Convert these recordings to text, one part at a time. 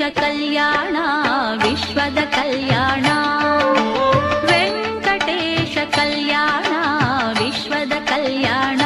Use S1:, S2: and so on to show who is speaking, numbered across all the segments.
S1: ಕಲ್ಯಾಣ ವಿಶ್ವದ ಕಲ್ಯಾಣ ವೆಂಕಟೇಶ ಕಲ್ಯಾಣ ವಿಶ್ವದ ಕಲ್ಯಾಣ.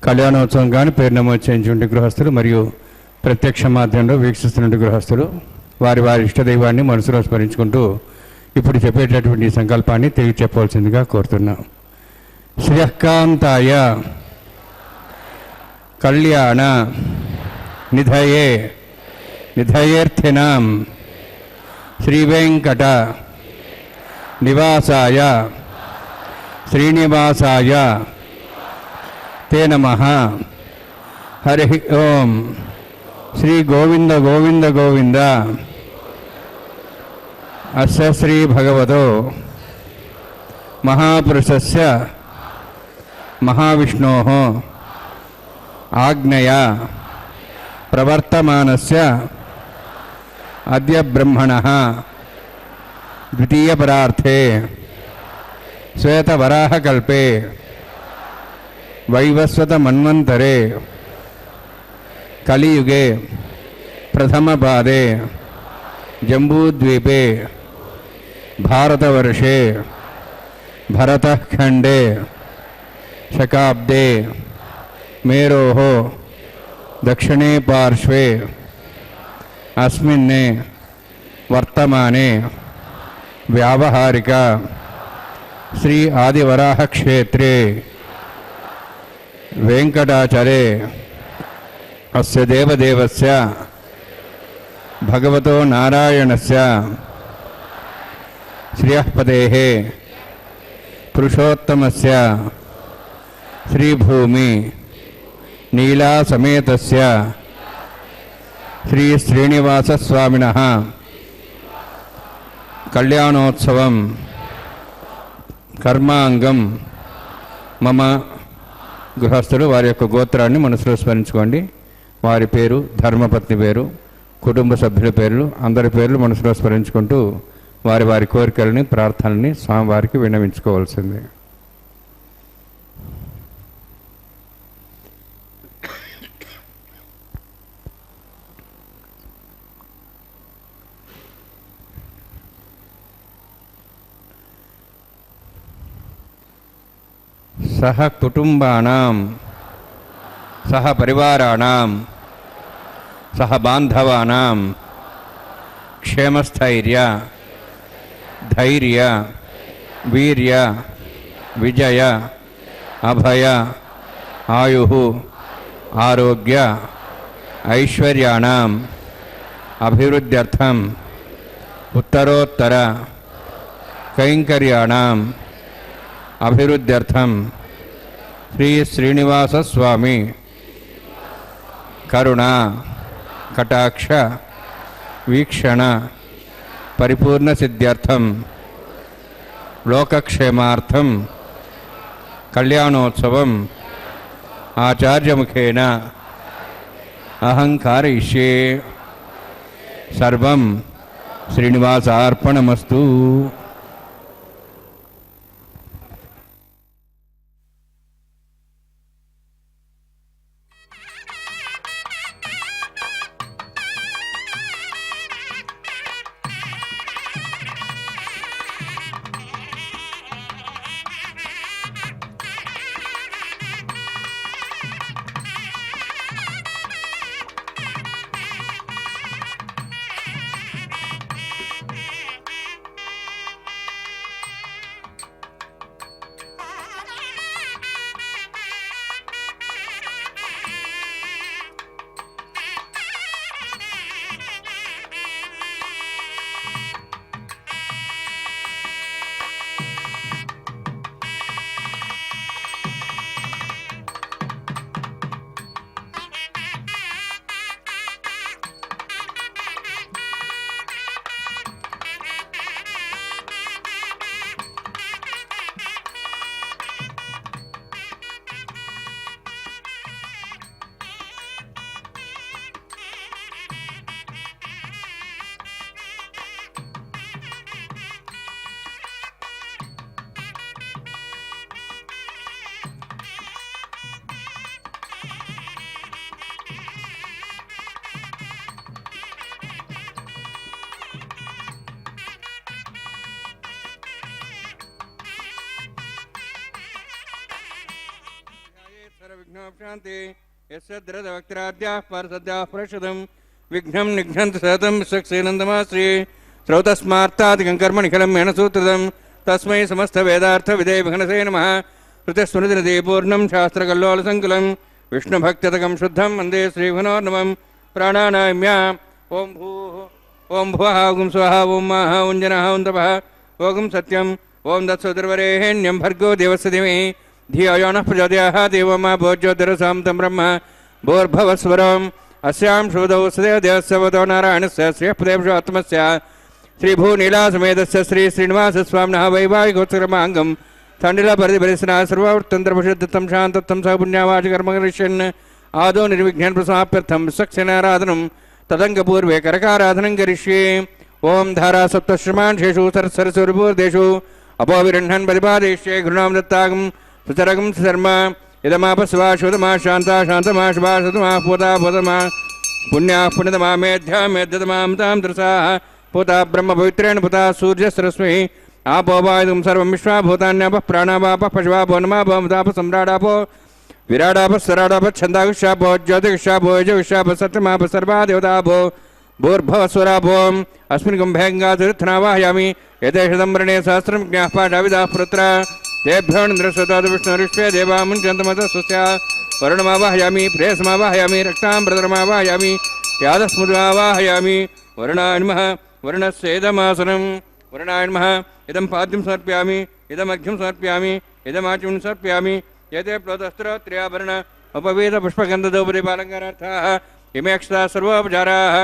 S2: కళ్యాణోత్సవం కానీ పేరు నమోదు చేయించుంటే గృహస్థులు మరియు ప్రత్యక్ష మాధ్యమంలో వీక్షిస్తున్న గృహస్థులు వారి వారి ఇష్టదైవాన్ని మనసులో స్మరించుకుంటూ ఇప్పుడు చెప్పేటటువంటి సంకల్పాన్ని తిరిగి చెప్పవలసిందిగా కోరుతున్నాం. శ్రియకాంతాయ కళ్యాణ నిధయే నిధయేర్థినాం శ్రీవేంకట నివాసాయ శ్రీనివాసాయ తే నమః. హరి ఓం. శ్రీ గోవింద గోవింద గోవింద అస్య శ్రీ భగవతో మహాపురుషస్య మహావిష్ణోః ఆజ్ఞయా ప్రవర్తమానస్య అద్య బ్రహ్మణః ద్వితీయపరార్థే శ్వేతవరాహకల్పే వైవస్వతమన్వంతరే కలియుగే ప్రథమపాదే జంబూద్వీపే భారతవర్షే భరతఖండే శకాబ్దే మేరోః దక్షిణే పార్శ్వే అస్మిన్నే వర్తమానే వ్యావహారిక శ్రీ ఆదివరాహ క్షేత్రే వెంకటాచలే అస్య దేవదేవస్య భగవతో నారాయణస్య శ్రియఃపదేః పురుషోత్తమస్య శ్రీభూమి నీలాసమేతస్య శ్రీ శ్రీనివాసస్వామినః కళ్యాణోత్సవం కర్మాంగం మమ. గృహస్థులు వారి యొక్క గోత్రాన్ని మనసులో స్మరించుకోండి. వారి పేరు, ధర్మపత్ని పేరు, కుటుంబ సభ్యుల పేర్లు, అందరి పేర్లు మనసులో స్మరించుకుంటూ వారి వారి కోరికలని, ప్రార్థనల్ని స్వామివారికి విన్నవించుకోవాల్సిందే. సహ కుటుంబానాం సహ పరివారాణాం సహ బాంధవానాం క్షేమస్థైర్య ధైర్య వీర్య విజయ అభయ ఆయు ఆరోగ్య ఐశ్వర్యాణం అభివృద్ధ్యర్థం ఉత్తరోత్తర కైంకర్యాణం అభివృద్ధ్యర్థం శ్రీ శ్రీనివాసస్వామి కరుణ కటాక్ష వీక్షణ పరిపూర్ణ సిద్ధ్యర్థం లోకక్షేమార్థం కళ్యాణోత్సవం ఆచార్యముఖేన అహం కారయిష్యే. సర్వం శ్రీనివాసార్పణమస్తు. विघ्नोपशान्ति यस्य द्रदवक्त्राद्याः परसद्याः प्रशदं विघ्नं निघ्नन्तु सततं विश्वक्सेनन्दमाश्री श्रौतस्मार्तादिकं कर्मनिखिलं येन सूत्रदं तस्मै समस्तवेदार्थविदे विघ्नसे नमः श्रुतिस्मृतिनिधि पूर्णं शास्त्रकल्लोलसङ्कुलं विष्णुभक्त्यतकं शुद्धं वन्दे श्रीघ्नोर्नमं प्राणानाम्या ॐ भूः ॐ भुवः ॐ स्वः ॐ माः ॐ जनः ॐ तपः ॐ सत्यम् ॐ दत्सुदुर्वरेण्यं भर्गो देवस्य धीमहि धियो यो नः प्रचोदयात् देवो मा भोज्योतिरसां तं ब्रह्म भूर्भुवस्वरम् अस्यां श्रुतौ सदेवदेवस्य वदो नारायणस्य श्रीपदेवशोत्तमस्य श्रीभूनीलासमेतस्य श्रीश्रीनिवासस्वामिनः वैवाहिकोत्सवमाङ्गं तण्डिलपरिधिपरिसना सर्ववृत्तन्त्रपरिशुद्धं शान्तत्वं स पुण्यावाचकर्म करिष्यन् आदौ निर्विघ्नेन प्रसाप्यर्थं विश्वक्सेनाराधनं तदङ्गपूर्वे करकाराधनं करिष्ये ओं धारा सप्तश्रमांशेषु सरसुरपूर्देषु अपोविरह्णन् प्रतिपादयिष्ये घृणां दत्तागं सुचरगं सुधर्म इदमापस्वा शुद्धमा शान्ता शान्तमा शुभा शुद्धमा पूता पूतमा पुण्याः पुण्यतमा मेध्या मेध्यतमां तां दृशाः पूता ब्रह्मपवित्रेण पुता सूर्यसरस्वती आपो वायुं सर्वं विश्वाभूतान्यापः प्राणावापः पशुवापो नमापो सम्राडापो विराडापः सराडापः छन्दागुष्यापो ज्योतिगुष्यापो यजुगुष्यापः सत्यमापः सर्वा देवतापो भूर्भवस्वरापो अस्मिन् कुम्भेङ्गातिरुत्थनावाहयामि यथेषदम्बरणे सहस्रं ज्ञाः पाठाविदाः पुत्र तेभ्यो निन्द्रस्वतात् विष्णुरिष्टे देवा मुञ्चन्तमतः स्वस्य वरुणमावाहयामि प्रेयसमावाहयामि रक्ताम्बरधरमावाहयामि यादस्मुद्वावाहयामि वरुणाय नमः वरुणस्येदमासनं वरुणाय नमः इदं पाद्यं समर्पयामि इदमर्घ्यं समर्पयामि इदमाच्यं समर्पयामि एते प्लोतस्त्रोत्र्याभरण उपवेदपुष्पगन्धदोपदीपालङ्कारार्थाः इमे अक्षता सर्वोपचाराः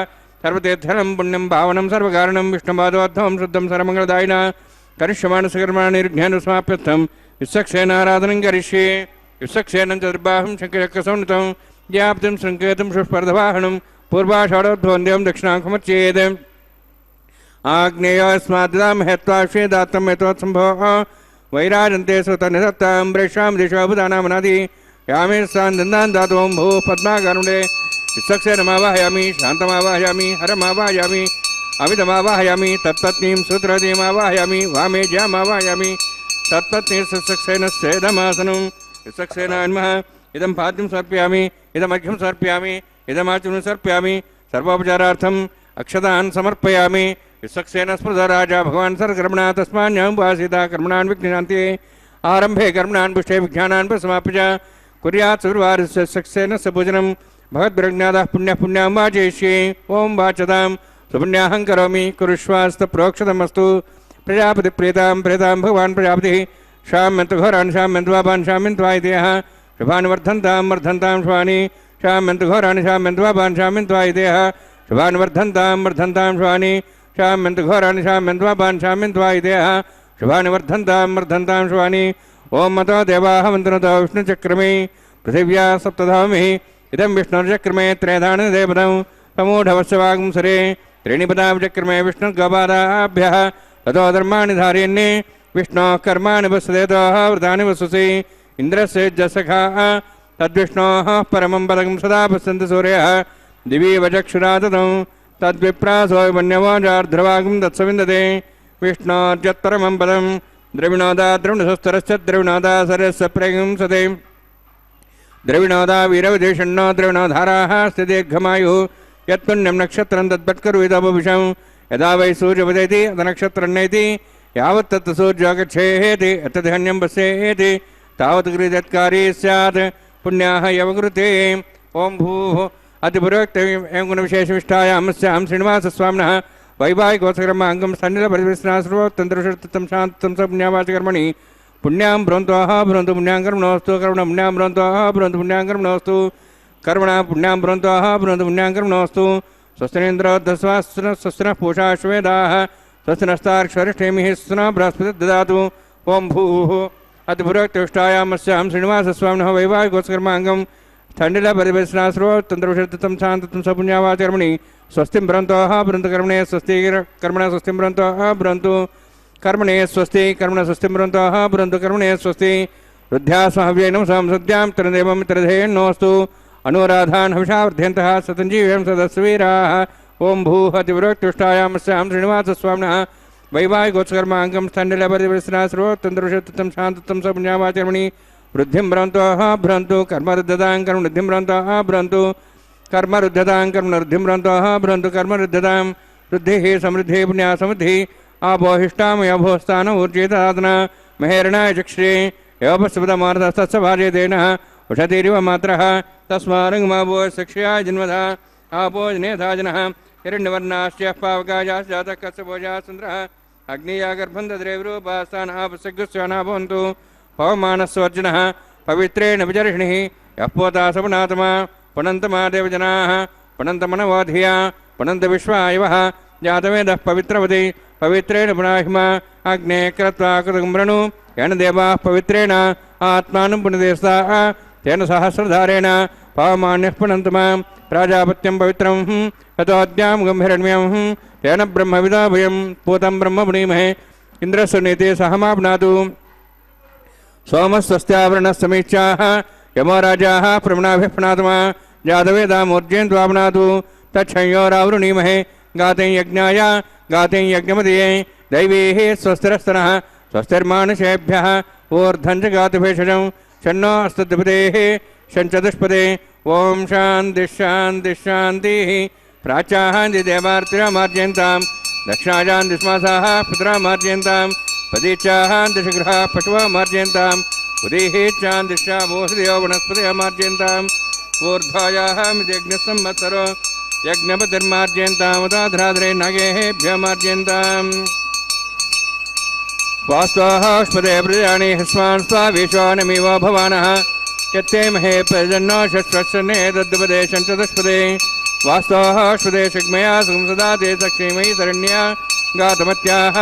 S2: सर्वतीर्थनं पुण्यं भावनं सर्वकारणं विष्णुपादोद्धवं शुद्धं सर्वमङ्गलदायिना करिष्यमाणसकर्माणि निर्घ्नेन समाप्यर्थं विश्वक्सेनाराधनं करिष्ये विश्वक्सेनं चतुर्बाहुं शङ्खचक्रसंयुतं व्याप्तिं शृङ्केतुं सुस्पर्धवाहनं पूर्वाषाढोद्वन्द्यं दक्षिणाङ्कमर्चयेत् आग्नेयास्माद्दामहेत्वाश्वेदात्तं हेत्वोत्सम्भवः वैराजन्ते सुतनिधत्तां प्रेषां दिशाभुदानामनादि यामे स्थान् दातों भूः पद्माकरुणे विश्वक्सेनमावाहयामि शान्तमावाहयामि हरमावाहयामि अमितमावाहयामि तत्पत्नीं सूत्रदीमावाहयामि वामे ज्यामावाहयामि तत्पत्नी विश्वक्सेनस्येदमासनं विश्वक्सेनाय नमः इदं पाद्यं समर्पयामि इदमर्घ्यं समर्पयामि इदमाचमनं समर्पयामि सर्वोपचारार्थम् अक्षतान् समर्पयामि विश्वक्सेन स्मृतो राजा भगवान् सर्वकर्मणा तस्मान्यमुपासिता कर्मणान् विघ्नान्ते आरम्भे कर्मणान् पुष्टे विज्ञानान् समाप्य च कुर्यात् सुर्वारस्य विश्वक्सेनस्य पूजनं भगवद्भिर्ज्ञातः पुण्यं वाचयिष्ये ओं वाचतां सुपुण्याहं करोमि कुरुष्वास्तप्रोक्षतमस्तु प्रजापतिप्रीतां प्रेतां भगवान् प्रजापतिः शाम्यन्तु घोरान् शाम्यन्तु वापान् शाम्यन्तु वायितेयः शुभान् वर्धन्तां वर्धन्तां शुभानि शाम्यन्तु घोरान् शाम्यन्तु वापान् शाम्यन्तु वायितेयः शुभान् वर्धन्तां शुभानि शाम्यन्तु घोरान् शाम्यन्तु वापान् शाम्यन्तु वायितेयः शुभानि वर्धन्तां शुभानि ओं मतो देवाः मन्त्रतो विष्णुचक्रमे पृथिव्या सप्तधामिः इदं विष्णुर्चक्रमे त्रयधानदेवतं समूढवस्यवागुंसरे त्रीणिपदाचक्रमे विष्णुर्गोपादाभ्यः ततो धर्माणि धारयन्ये विष्णोः कर्माणि वसुदेतोः वृतानि वसुसि इन्द्रस्य जसखाः तद्विष्णोः परमं पदकं सदा पश्यन्ति सूर्यः दिवि वचक्षुरा ददौ तद्विप्रासो वन्यवाजार्ध्रवागं दत्सविन्दते विष्णोर्यत्परमं पदं द्रविणोदा द्रविणसस्तरश्च द्रविणोदा सरस्य प्रगंसते द्रविणोदा वीरविदेशन्नो द्रविणोधाराः स्थिदीर्घमायुः यत्पुण्यं नक्षत्रं तद्भट्करुविदमुविषं यदा वै सूर्योदयति तदनक्षत्रन्नेति यावत् तत् सूर्यो गच्छेति यत्तद्धन्यं पश्येति तावत् कृतत्कारी स्यात् पुण्याः यवकृते ओं भूः अतिपुरोक्त एवं गुणविशेषविष्टायां स्यां श्रीनिवासस्वामिनः वैवाहिकोत्सवकर्माङ्गं सन्निलपरिविस्ना सर्वोत्तन्त्रशुद्धं शान्तं स पुण्यावाचकर्मणि पुण्यां भ्रवन्तोः भ्रवन्तु पुण्यां कर्मणोऽस्तु कर्मणा पुण्यां भ्रवन्तोः भ्रवन्तु पुण्यां कर्मणोऽस्तु कर्मणा पुण्यां भ्रवन्तोः भ्रवन्तु पुण्यां कर्मणोऽस्तु स्वस्तिनेन्द्रोद्धस्वास्तिनः पूषाश्वेदाः स्वस्तिनस्तार्क्ष्वरिष्ठेमिः स्वस्तिनः बृहस्पतिः ददातु ओं भूः अतिपुरोक्तविष्टायां स्यां श्रीनिवासस्वामिनः वैवाहिकोत्सवकर्माङ्गं स्थण्डिलपरिवेशना सर्वोत्तन्त्रविशुद्धं शान्तत्वं सपुण्यावाचकर्मणि स्वस्तिं भ्रवन्तोः भ्रवन्तु कर्मणे स्वस्ति कर्मणा स्वस्तिं भ्रवन्तोः भ्रवन्तु कर्मणे स्वस्ति कर्मणा स्वस्तिं भ्रवन्तोः भ्रवन्तु कर्मणे स्वस्ति रुद्ध्यास्महव्येनं संसद्यां तरदेवं तरधेन्नोऽस्तु अनुराधान् हविषा वर्धयन्तः सतञ्जीव्यं सदस्वीराः ओं भूः अतिविरोक्तुष्टायां स्यां श्रीनिवासस्वामिनः वैवाहिकोत्सवकर्माङ्गं स्थण्डिलपरिवेशना सर्वोत्तन्त्रविशुद्धं शान्तत्वं सपुण्यावाचकर्मणि वृद्धिं भ्रंतोः भ्रंतु कर्मरुद्धतां कर्मवृद्धिं भ्रंतोः भ्रंतु कर्मरुद्धतां कर्मवृद्धिं भ्रंतोः भ्रंतु कर्मरुद्धतां वृद्धिः समृद्धिः पुण्या समृद्धिः आपोहिष्टामयोभोस्थान ऊर्जितात्ना महेरणाय चक्षुरे योपस्पदमार्धस्तस्य भार्यतेन उषतिरिव मात्रः तस्मारङ्गमाभो शिक्षया जन्मधा आपो जनेधाजनः हिरण्यवर्णाश्च पावकायाश्च जातः कस्य भोजा सुन्दरः अग्निया गर्भं दद्रेवरूपास्तान् आपसग्गस्वाना भवन्तु पवमानस्वर्जनः पवित्रेण विजर्षिणिः यः पोता सपनात्मा पुनन्तमा देवजनाः पुनन्तमनवोधिया पुनन्तविश्वायवः जातवेदः पवित्रवति पवित्रेण पुनाहिमा अग्ने कृत्वा कृतगुम्रणु येन देवाः पवित्रेण आत्मानं पुण्यदेस्ताः तेन सहस्रधारेण पावमान्यः पुनन्तमा प्राजापत्यं पवित्रं ततोऽद्यां गम्भीरण्यं तेन ब्रह्मविदा भयं पूतं ब्रह्म पुनीमहे इन्द्रस्य नीते सहमाप्नातु सोमस्वस्त्यावरणसमीक्षाः यमो राजाः प्रमणाभिः पुनात्मा जातवेदामूर्जयन्त्वाप्नातु तच्छंयोरावृणीमहे गातें यज्ञाय गातें यज्ञमदये दैवीः स्वस्तिरस्तनः स्वस्तिर्मानुषेभ्यः ऊर्ध्वं च गातुभेषजं शन्नो अस्तद्विपदेः शञ्चतुष्पदे ओम शांति शांति शांतिः प्राचाहान्ति देवार्तिरामार्जयन्तां दक्षिणाजान्ति श्मासाः पितरामार्जयन्तां पदीचाहान्ति शीघ्रः पशुवामार्जयन्तां उदीः चान्ति शामोषधयो वनस्पतिमार्जयन्ताम् ऊर्ध्वायाः यज्ञसंवत्सरो यज्ञपतिर्मार्जयन्ताम् उदाधराधरे नागेभ्यमार्जयन्ताम् वास्तवास्पदे प्रजानि ह्स्वान् स्वाविश्वानमिव भवानः यत्ते महे प्रजन्नो षष्ठने तद्वदे शञ्चतुष्पदे वास्तवास्पदे शिग्मया संसदाते सक्षीमयि शरण्या गातमत्याः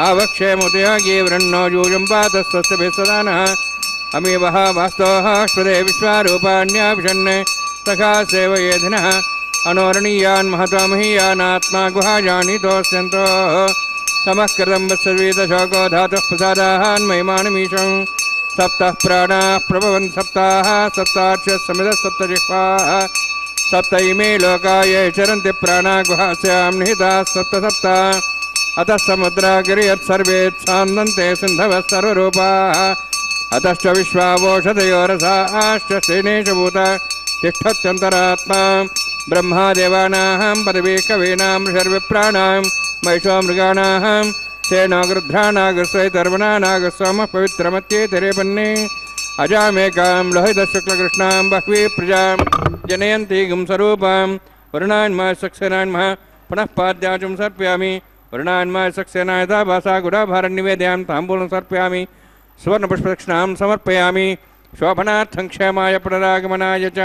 S2: आवक्षेमुदयागे वृण्णो यूयं पातस्तस्य सदानः अमीवः वास्तवास्पदे विश्वारूपाण्याभिषन् तथा सेवयेधिनः अनोरणीयान् महत्वमहीयानात्मा गुहाजानीतोऽस्यन्तोः समःकृतं वत्सर्वेदशोको धातुः प्रसादान् महिमानमीशं सप्तः प्राणाः प्रभवन् सप्ताः सप्ताक्षः समिदः सप्तजिह्वाः सप्त इमे लोकाय चरन्ति प्राणा गुहास्यां निहिताः सप्त सप्त अतः समुद्रागिर्यत् सान्दन्ते सिन्धवः सर्वरूपाः अतश्च विश्वावोषधयो रसाश्च स्त्रीणेशभूता तिष्ठत्यन्तरात्मा ब्रह्मा देवानां पदवी कवीनां ऋषर्विप्राणां महिषो मृगाणां सेनो गृध्रानागस्वैतर्वणानागस्वामः पवित्रमत्येतरेपन्ने अजामेकां लोहितशुक्लकृष्णां बह्वी प्रजां जनयन्ति गुंसरूपां वरुणान्मा सक्सेनान्मः पुनः पाद्याचुं सर्पयामि वरुणान्मा सक्सेना यथा भासा गुडाभारन्निवेद्यां ताम्बूलं सर्पयामि सुवर्णपुष्पदक्षिणां समर्पयामि शोभनार्थं क्षेमाय पुनरागमनाय च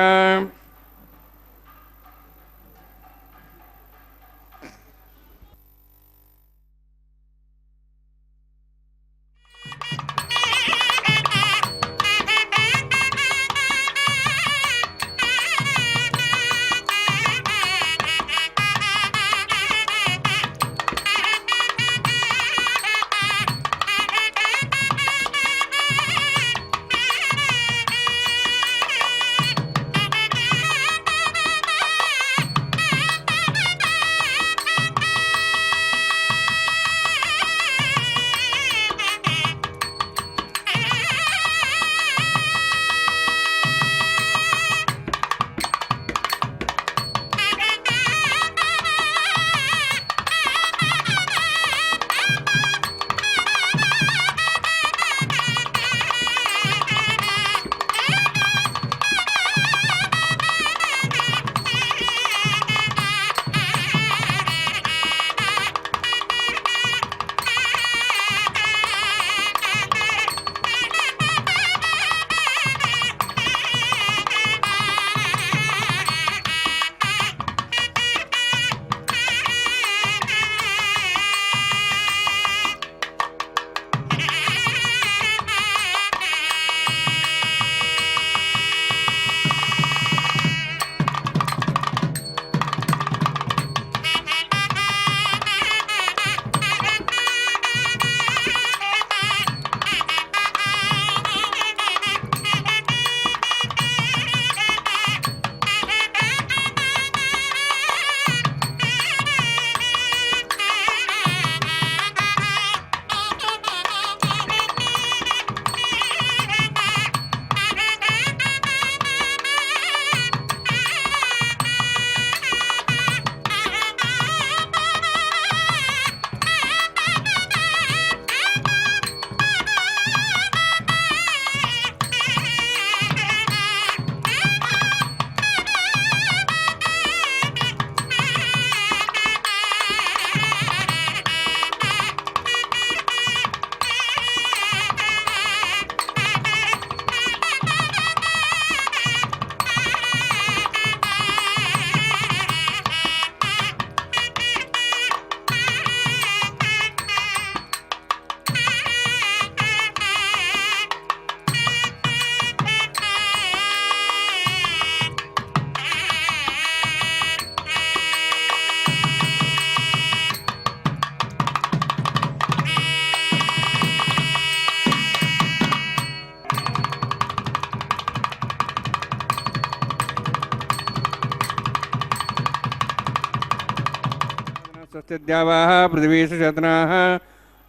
S2: स्वस्तिद्यावाः पृथिवी सुशतनाः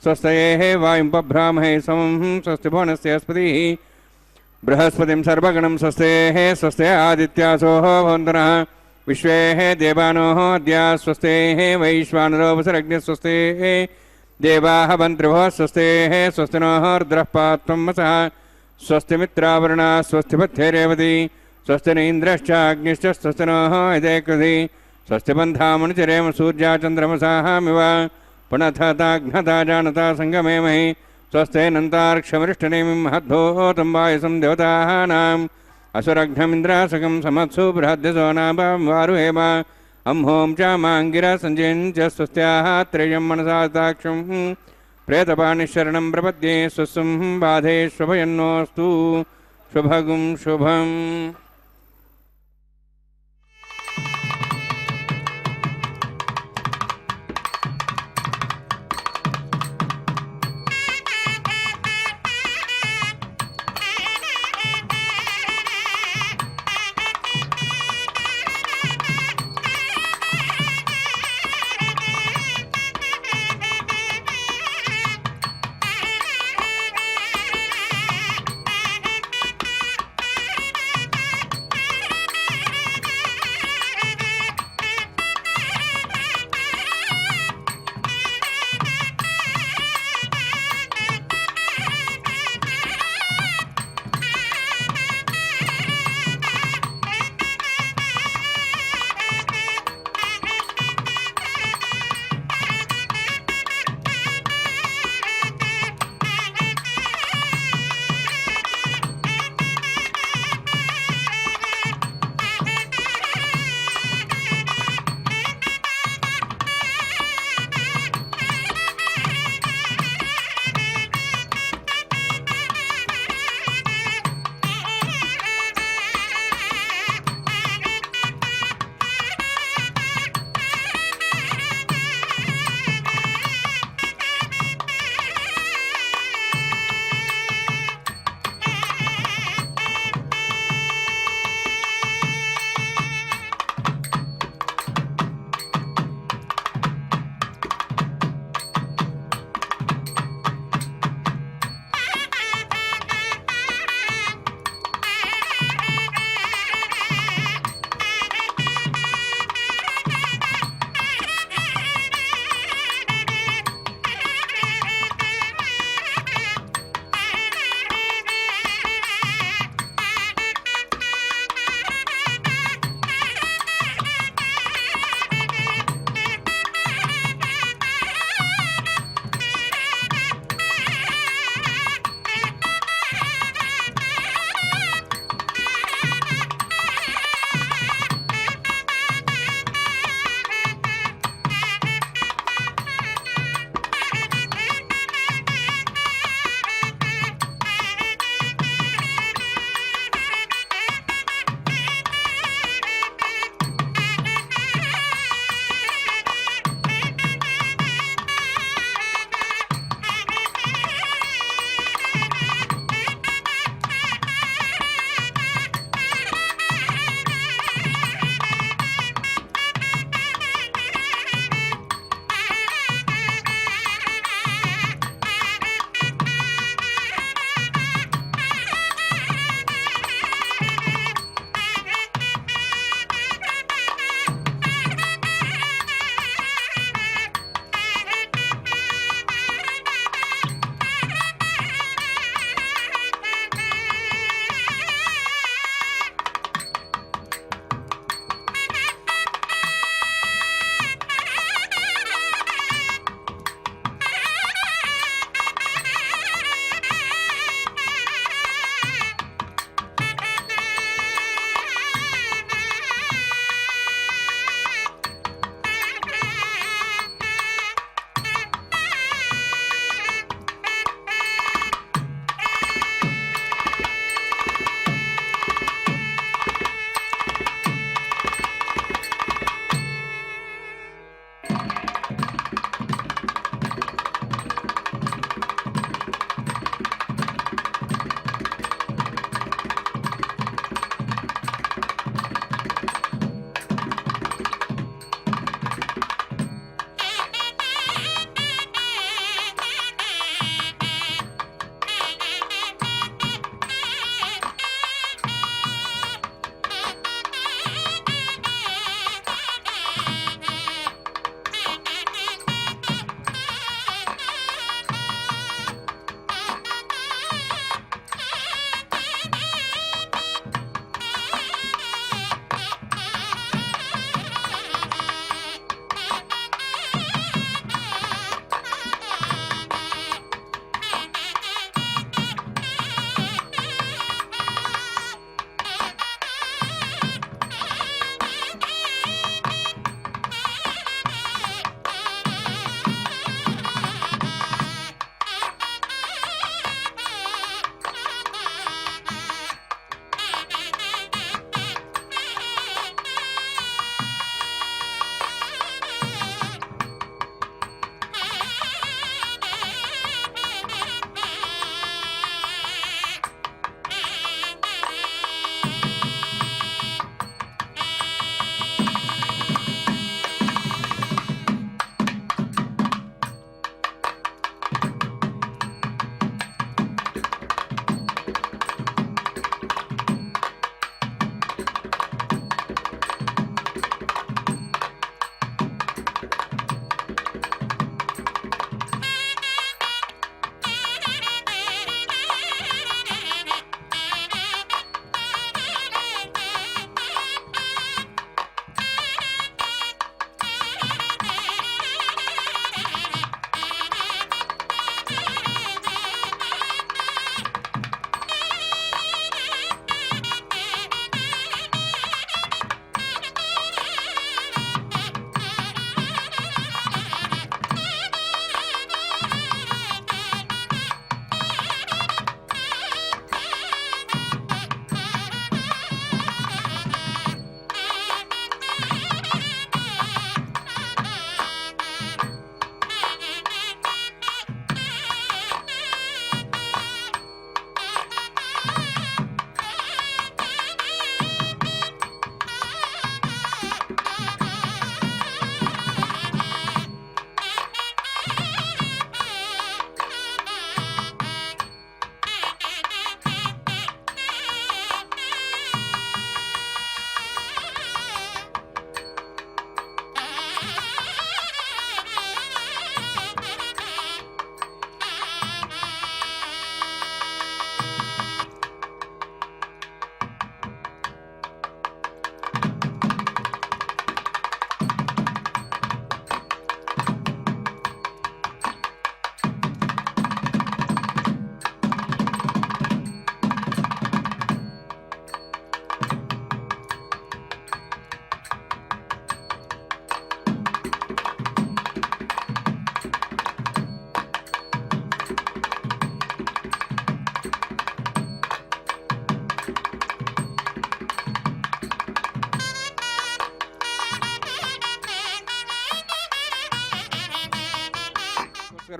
S2: स्वस्तये वायुम्पभ्रामहे समं स्वस्ति भुवनस्यस्पतिः बृहस्पतिं सर्वगणं स्वस्तेः स्वस्ते आदित्यासो भवन्तु विश्वे देवानोः अद्या स्वस्तेः वैश्वानरोपसरग्निः स्वस्तेः देवाः मन्त्रिभोः स्वस्तेः स्वस्तिनोः रुद्रः पात्वं वसः स्वस्तिमित्रावरुणा स्वस्तिपथ्येरेवती स्वस्तिनीन्द्रश्चाग्निश्च स्वस्तिनोः यदे कृधि स्वस्तिबन्धामनुचरेम सूर्याचन्द्रमसामिव पुनथताघ्नता जानता सङ्गमे महि स्वस्तेनन्तार्क्षमरिष्टनेमिं महद्भूतं वायुसं देवतानाम् असुरघ्नमिन्द्रासकं समत्सु बृहद्यसो नाम वारुहेम अंहों च माङ्गिरा सञ्जयं च स्वस्त्याः त्रेयं मनसाताक्षं प्रेतपाणिशरणं प्रपद्ये स्वस्सं बाधे शुभयन्नोऽस्तु शुभगुं शुभम्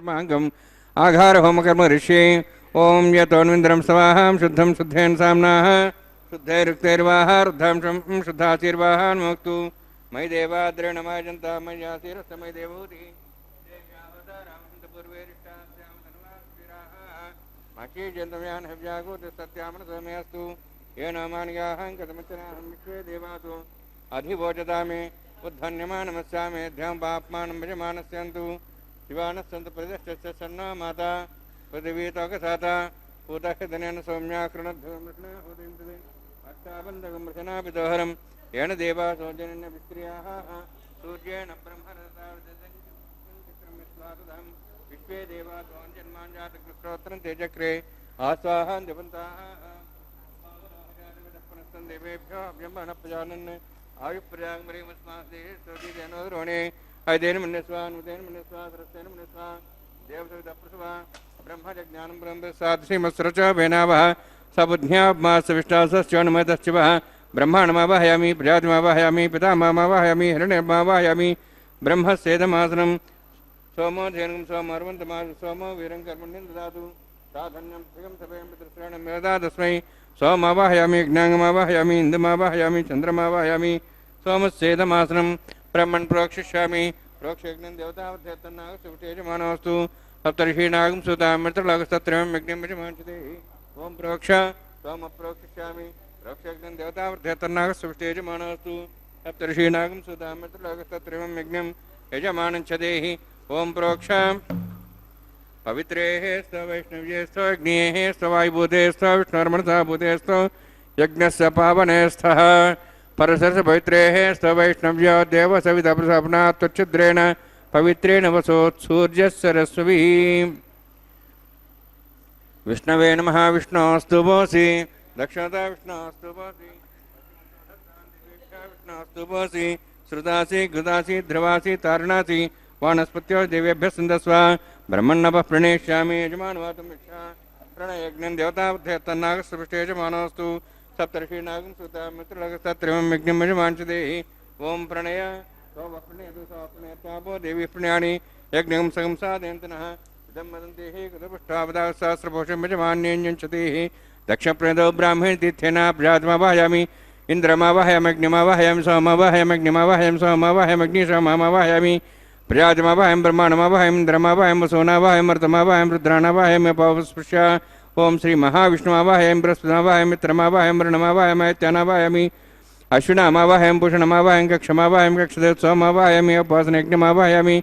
S2: कर्मांगम आघार होम कर्म ऋषि ओम यतोन्विंद्रम स्वाहां शुद्धं शुद्धेन साम्नाः शुद्धैरुक्तैर्वाह रुद्धांशं शुद्धाशीर्वाहान् मोक्तु मयि देवाद्रेण मायजन्ता मय्यासीरस्तमयि देवहूतिः माचीजन्तमयान् हव्यागोत सत्यामनसमयस्तु येन मानियाहं कथमचनाहं विश्वे देवासु अधिवोचता मे उद्धन्यमानमस्यामे ध्यां पाप्मानं भजमानस्यन्तु शिवानस्सन्तु प्रदश्च सन्ना माता पृथिवीतोकसाता पूतहितनेन सौम्या कृणध्वमृष्णाहुतिं अष्टाबन्धकमृशनापितोहरं येन देवा सौजन्य विक्रियाः सूर्येण ब्रह्मरसाविदं विश्वे देवा जन्माञ्जातकृत्रोत्तरं तेजक्रे आस्वाहां जपन्ताः देवेभ्यो ब्रह्मणप्रजानन् आयुप्रजागमरीमस्मास्ते स्तोतिजनोद्रोणे अयदेन मन्यस्वा नुदेन मन्यस्वा सरस्तेन मन्यस्वा देवसवितप्रसवा ब्रह्मज्ञानं ब्रह्मसादृश्रीमस्रच वेनावः सबुद्ध्यामासविष्टासश्चोन्मतश्चिवः ब्रह्माण्डमावाहयामि प्रजातिमावाहयामि पितामहमावाहयामि हिरण्यमावाहयामि ब्रह्मस्येदमासनं सोमो धेनुं सोमर्वन्तमास सोमो वीरं कर्मण्यं ददातु प्राधन्यं प्रियं सभयं पितृश्रेणं वेदा तस्मै सोमवाहयामि ज्ञानमावाहयामि इन्दुमावाहयामि चन्द्रमावाहयामि सोमस्येदमासनं ब्रह्मन् प्रोक्षिष्यामि प्रोक्षयज्ञं देवतावध्यतन्नागसुतेजमानोऽस्तु सप्तर्षीणागं सुतां मृतलागस्तत्रयं यज्ञं यजमानचते ओं प्रोक्ष सोमप्रोक्षिष्यामि प्रोक्षयज्ञं देवतावध्यतन्नागसुतेजमानोऽस्तु सप्तर्षीणागं सुतां मृतलागस्तत्रयं यज्ञं यजमानञ्चदेहि ओं प्रोक्ष पवित्रेः स्त वैष्णव्ये स्त अग्नेः स्त वायुभूते स्त विष्णुर्मनसा भूते स्त यज्ञस्य पावने स्तः परसरस पवित्रेः स्त वैष्णव्यो देवसवितप्रसपना त्वच्छिद्रेण पवित्रेण वसोत्सूर्यस्सरस्वभिः विष्णवे नमः विष्णोऽस्तु भोसि दक्षता विष्णोऽस्तु भोसि विष्णोऽस्तु भोसि श्रुतासि घृतासि ध्रुवासि तारणासि वानस्पत्यो देवेभ्यः सन्दस्व ब्रह्मण्णपः प्रणेष्यामि यजमानवातुं इच्छा प्रणयज्ञं देवतावध्यतन्नागसृष्टे यजमानोऽस्तु सप्तर्षीणागं सुता मित्रलगस्तत्रयं यज्ञं यजमानचदेहि ओं प्रणय सोमप्रणयतु सोप्रणयत्वापो देवी प्रणयाणि यज्ञं सगं साधयन्तनः इदं वदन्ति हि कृतपुष्टावदाः सहस्रपोषं यजमान्यञ्चतेः दक्षप्रणयतो ब्राह्मणे तीर्थेन प्रजातिमावाहयामि इन्द्रमावाहयामग्निमावाहयामि सोममावाहयामग्निमावाहयामि सोममावाहयामग्निशोममावाहयामि प्रजातिमावाहयं ब्रह्माण्डमावाहयं इन्द्रमावाहयं वसुनावाहयं मर्तमावाहयं रुद्राणावाहयं अपावस्पृश्य ओं श्री महाविष्णुमावाहयं बृहस्पतिमावाहयं मित्रमावाहयं वरुणमावाहयं आदित्यानावाहयामि अश्विनामावाहयं भूषणमावाहयं कक्षमावाहयं कक्षदेवसोमावाहयामि उपासनयज्ञमावाहयामि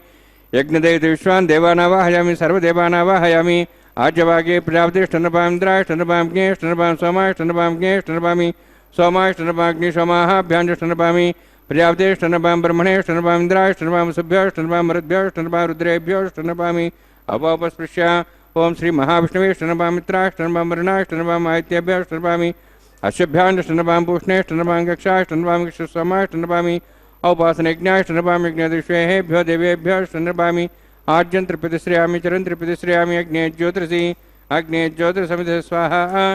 S2: यज्ञदेवते विश्वान् देवानावाहयामि सर्वदेवानावाहयामि आज्यवागे प्रजापतिष्ठनपां इन्द्राष्टनपां ज्ञेष्ठनपां सोमाष्टनपां ज्ञेष्ठनपामि सोमाष्टनपाग्नि सोमाहाभ्याञ्जष्टनपामि प्रजापतिष्ठनपां ब्रह्मणेष्ठनपां इन्द्राष्टनपां सुभ्योष्टनपां मरुद्भ्योष्टनपां रुद्रेभ्योष्टनपामि अपोपस्पृश्य ओं श्री महाविष्णवेष्टनपां मित्राष्टनपां वरुणाष्टनपां आदित्यभ्योष्टनपामि अश्वभ्याण्डष्टनपां पूष्णेष्टनपां कक्षाष्टनपां कक्षसोमाष्टनपामि औपासनयज्ञाष्टनपां यज्ञदिष्वेभ्यो देवेभ्योष्टनपामि आज्यं त्रिपतिश्रयामि चरन् त्रिपतिश्रयामि अग्ने ज्योतिरसमिध स्वाहा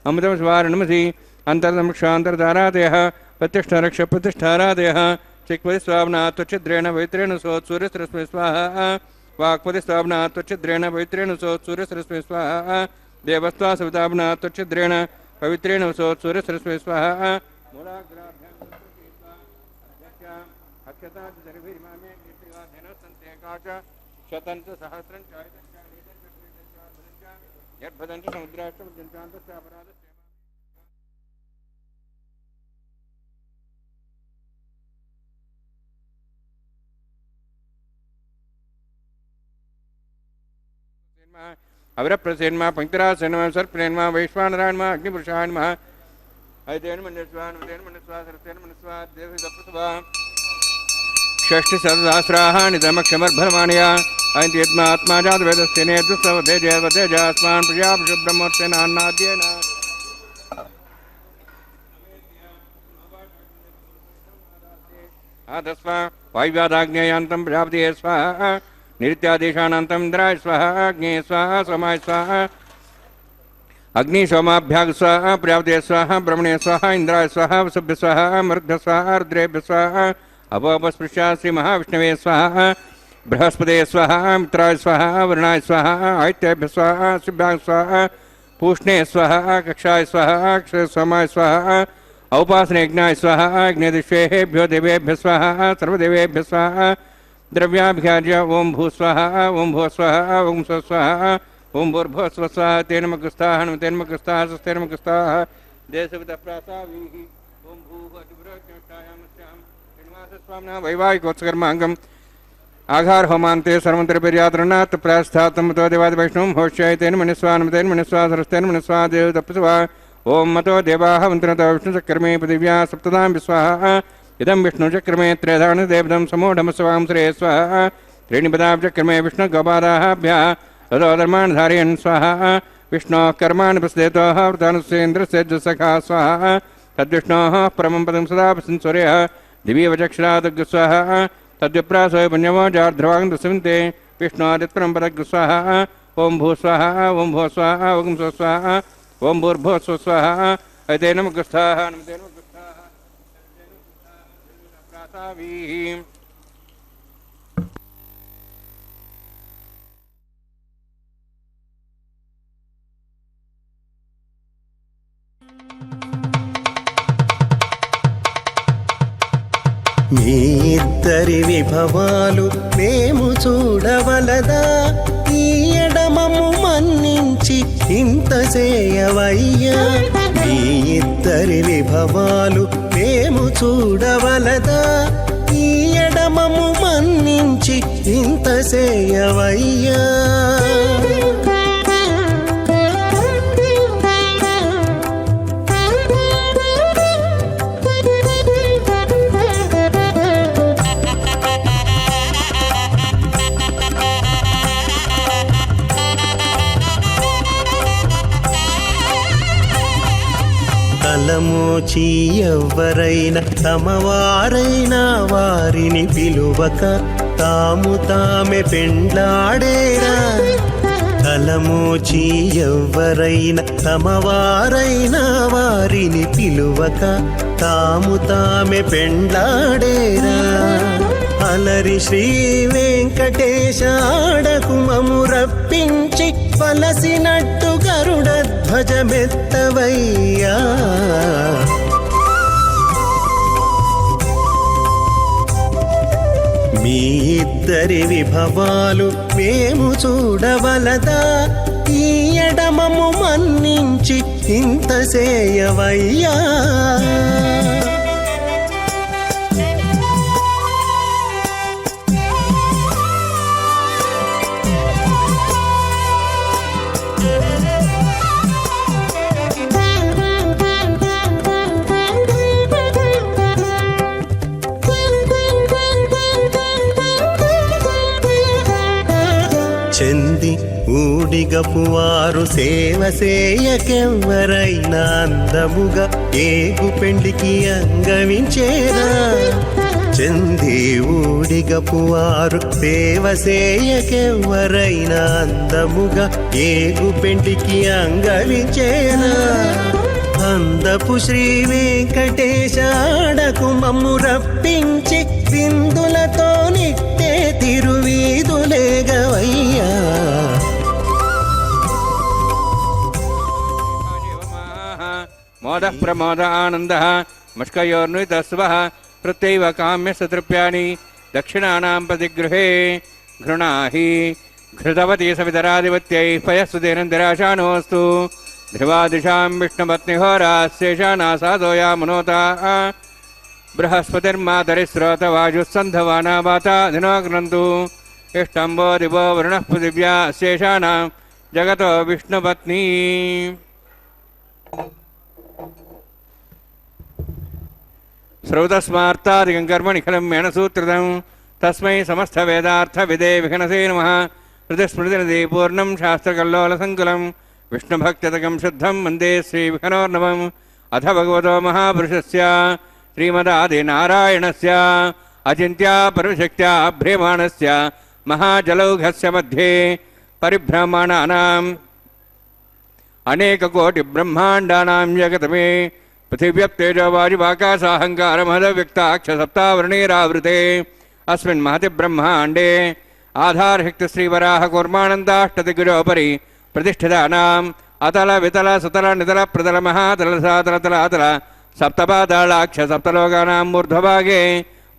S2: अमृतं स्वारणमसि अन्तर्दमक्षान्तर्धारादयः प्रतिष्ठारक्ष प्रतिष्ठारादयः चिक्पतिस्वाम्ना त्वच्छिद्रेण पवित्रेण सोत्सूर्यसरस्मै स्वाहा वाक्पतिस्वाम्ना त्वच्छिद्रेण पवित्रेण सोत्सूर्यसरस्मै स्वाहा देवस्त्वा सविताम्ना त्वच्छिद्रेण पवित्रेण सोत्सूर्यसरस्मै स्वाहा शतंच सहस्रं यद्भदंच समुद्राष्टमजन्तान्तस्य अपराधस्य अवरप्रसेन्मा पंक्तिरासेन्मा सर्पनेन्मा वैश्वानरायन्मा अग्निपुरुषायन्मा अयतेन मन्यस्वा नुदेन मन्यस्वा सरस्तेन मन्यस्वा देवसवितप्रसवा षष्टिसहस्राः निधमक्षमर्भरमाणया अयन्त्यत्मात्मा जातवेदस्तेने दुःसवतेजवतेजास्मान् प्रजापशुब्रह्मोत्सेनान्नाद्येन आदस्वा वायुव्यादाग्नेयान्तं प्रजापतिये स्वाहा नित्यादेशानान्तम् इन्द्राय स्वाहा अग्ने स्वाहा सोमाय स्वाहा अग्नि सोमाभ्याग स्वाहा प्रजापतिये स्वाहा ब्रह्मणे स्वाहा इंद्राय स्वाहा वसुभ्य स्वाहा मरुद्भ्य स्वाहा रुद्रेभ्य स्वाहा अपोपस्पृश्य श्री महाविष्णवे स्वाहा बृहस्पते स्वाहा मित्राय स्वाहा वरुणाय स्वाहा आदित्यभ्य स्वाहा शुभ्यां स्वाहा पूष्णे स्वाहा कक्षाय स्वाहा क्षयसोमाय स्वाहा औपासनेज्ञाय स्वाहा अग्निदिश्वेभ्यो देवेभ्य स्वाहा सर्वदेवेभ्य स्वाहा द्रव्याभिघार्य ओं भू स्वाहा ओं भो स्वाहा ओं स्व स्वाहा ओं भूर्भुवः स्वः स्वाहा तेन मग्रस्ताः हनुमतेन मग्रस्ताः स्वस्तेन मग्रस्ताः देशविदप्रासावीः ओं भूः स्वामिनः वैवाहिकोत्सकर्माङ्गम् आघार होमान्ते सर्वन्तरिपर्यातरणात् प्रायस्थातं मतो देवादिवैष्णवं होष्यैतेन मनिस्वानमतेन मनिस्वा सरस्तेन मनिस्वा देवतप्पस्वा ओं मतो देवाः मन्त्रतो विष्णुचक्रमे पृथिव्या सप्तदां विस्वाहा इदं विष्णुचक्रमे त्रयधानदेवदं समूढमस्वां श्रेय स्वाहा त्रीणि पदाब्जक्रमे विष्णुगोपादाभ्यः ततो धर्मान् धारयन् स्वाहा विष्णोः कर्माणि प्रसिद्धतोः वृतानुस्येन्द्रस्य सखा स्वाहा तद्विष्णोः परमं पदं सदा प्रसन् सूर्यः दिव्यवचक्षरादग् स्वाहा तद्विप्रासो पुण्यमो जार्ध्रवां दशन्ते विष्णुआदित्यं पदग् स्वाहा ओं भू स्वाहा ओं भो स्वाहा ओं स्व स्वाहा ओं भूर्भुवः स्वः स्वाहा ऐतेन मुखस्थाः नमतेन मुखस्थाः प्रासावीः
S3: మీ ఇద్దరి విభవాలు మేము చూడవలదా ఈ ఎడమము మన్నించి ఇంత చేయవయ్యా మీ ఇద్దరి విభవాలు మేము చూడవలదా ఈ ఎడమము మన్నించి ఇంత చేయవయ్యా తలమోచి ఎవ్వరైనా తమవారైనా వారిని పిలువక తాము తామే పెండ్లాడేరా తలమోచి ఎవ్వరైనా తమవారైనా వారిని పిలువక తాము తామే పెండ్లాడేరా అలరి శ్రీ వెంకటేశ ఆడకు మము రప్పించి వలసినట్టు గరుడ ధ్వజమెత్తవయ్యా మీ ఇద్దరి విభవాలు మేము చూడవలదా ఈ ఎడమము మన్నించి ఇంత చేయవయ్యా చెంది ఊడిగపు వారు సేవ సేయకెవ్వరైనా అందముగా ఏగు పెండికి అంగవించేరా చెంది ఊడిగపు వారు సేవ సేయకెవ్వరైనా అందముగా ఏగు పెండికి అంగవించేరా అందపు శ్రీ వెంకటేశ ఆడకు మమ్ము రప్పించి విందులతో నిట్టే తిరువీధులేగవయ్యా
S2: మోదః ప్రమోద ఆనందః ముష్కయోర్నుతస్వః ప్రత్యైవ కామ్య సతృప్యాని దక్షిణానాం ప్రతిగృహే घृणाहि घृतवती सवितराधिपत्यै पयस्सुतेन निराशानोऽस्तु ध्रुवादिशां विष्णुपत्निहोरास्येषानासादो यामुनोता बृहस्पतिर्मातरिस्रोतवायुस्सन्धवाना वाता दिनोग्नन्तु इष्टम्बो दिवो वरुणः पृथिव्या अस्येषाणां जगतो विष्णुपत्नी श्रौतस्मार्तादिकं कर्मणि मेणसूत्रितं तस्मै समस्तवेदार्थविदे विघ्नसे नमः हृदयस्मृतिनिधि पूर्णं शास्त्रकल्लोलसङ्कुलं विष्णुभक्त्यतकं शुद्धं वन्दे श्रीविघ्नोर्नवम् अथ भगवतो महापुरुषस्य श्रीमदादिनारायणस्य अचिन्त्या परमशक्त्या भ्रियमाणस्य महाजलौघस्य मध्ये परिभ्रमणानाम् अनेककोटिब्रह्माण्डानां जगतमे पृथिव्यप्तेजोवायुवाकाशाहङ्कारमहदव्यक्ताक्षसप्तावर्णेरावृते अस्मिन् महति ब्रह्माण्डे आधारशक्तिश्रीवराह कूर्मानन्दाष्टदिग्गजोपरि प्रतिष्ठितानाम् अतल वितल सुतल नितल प्रतल महातल सातल तलातल सप्तपातालाक्ष सप्तलोकानां मूर्ध्वभागे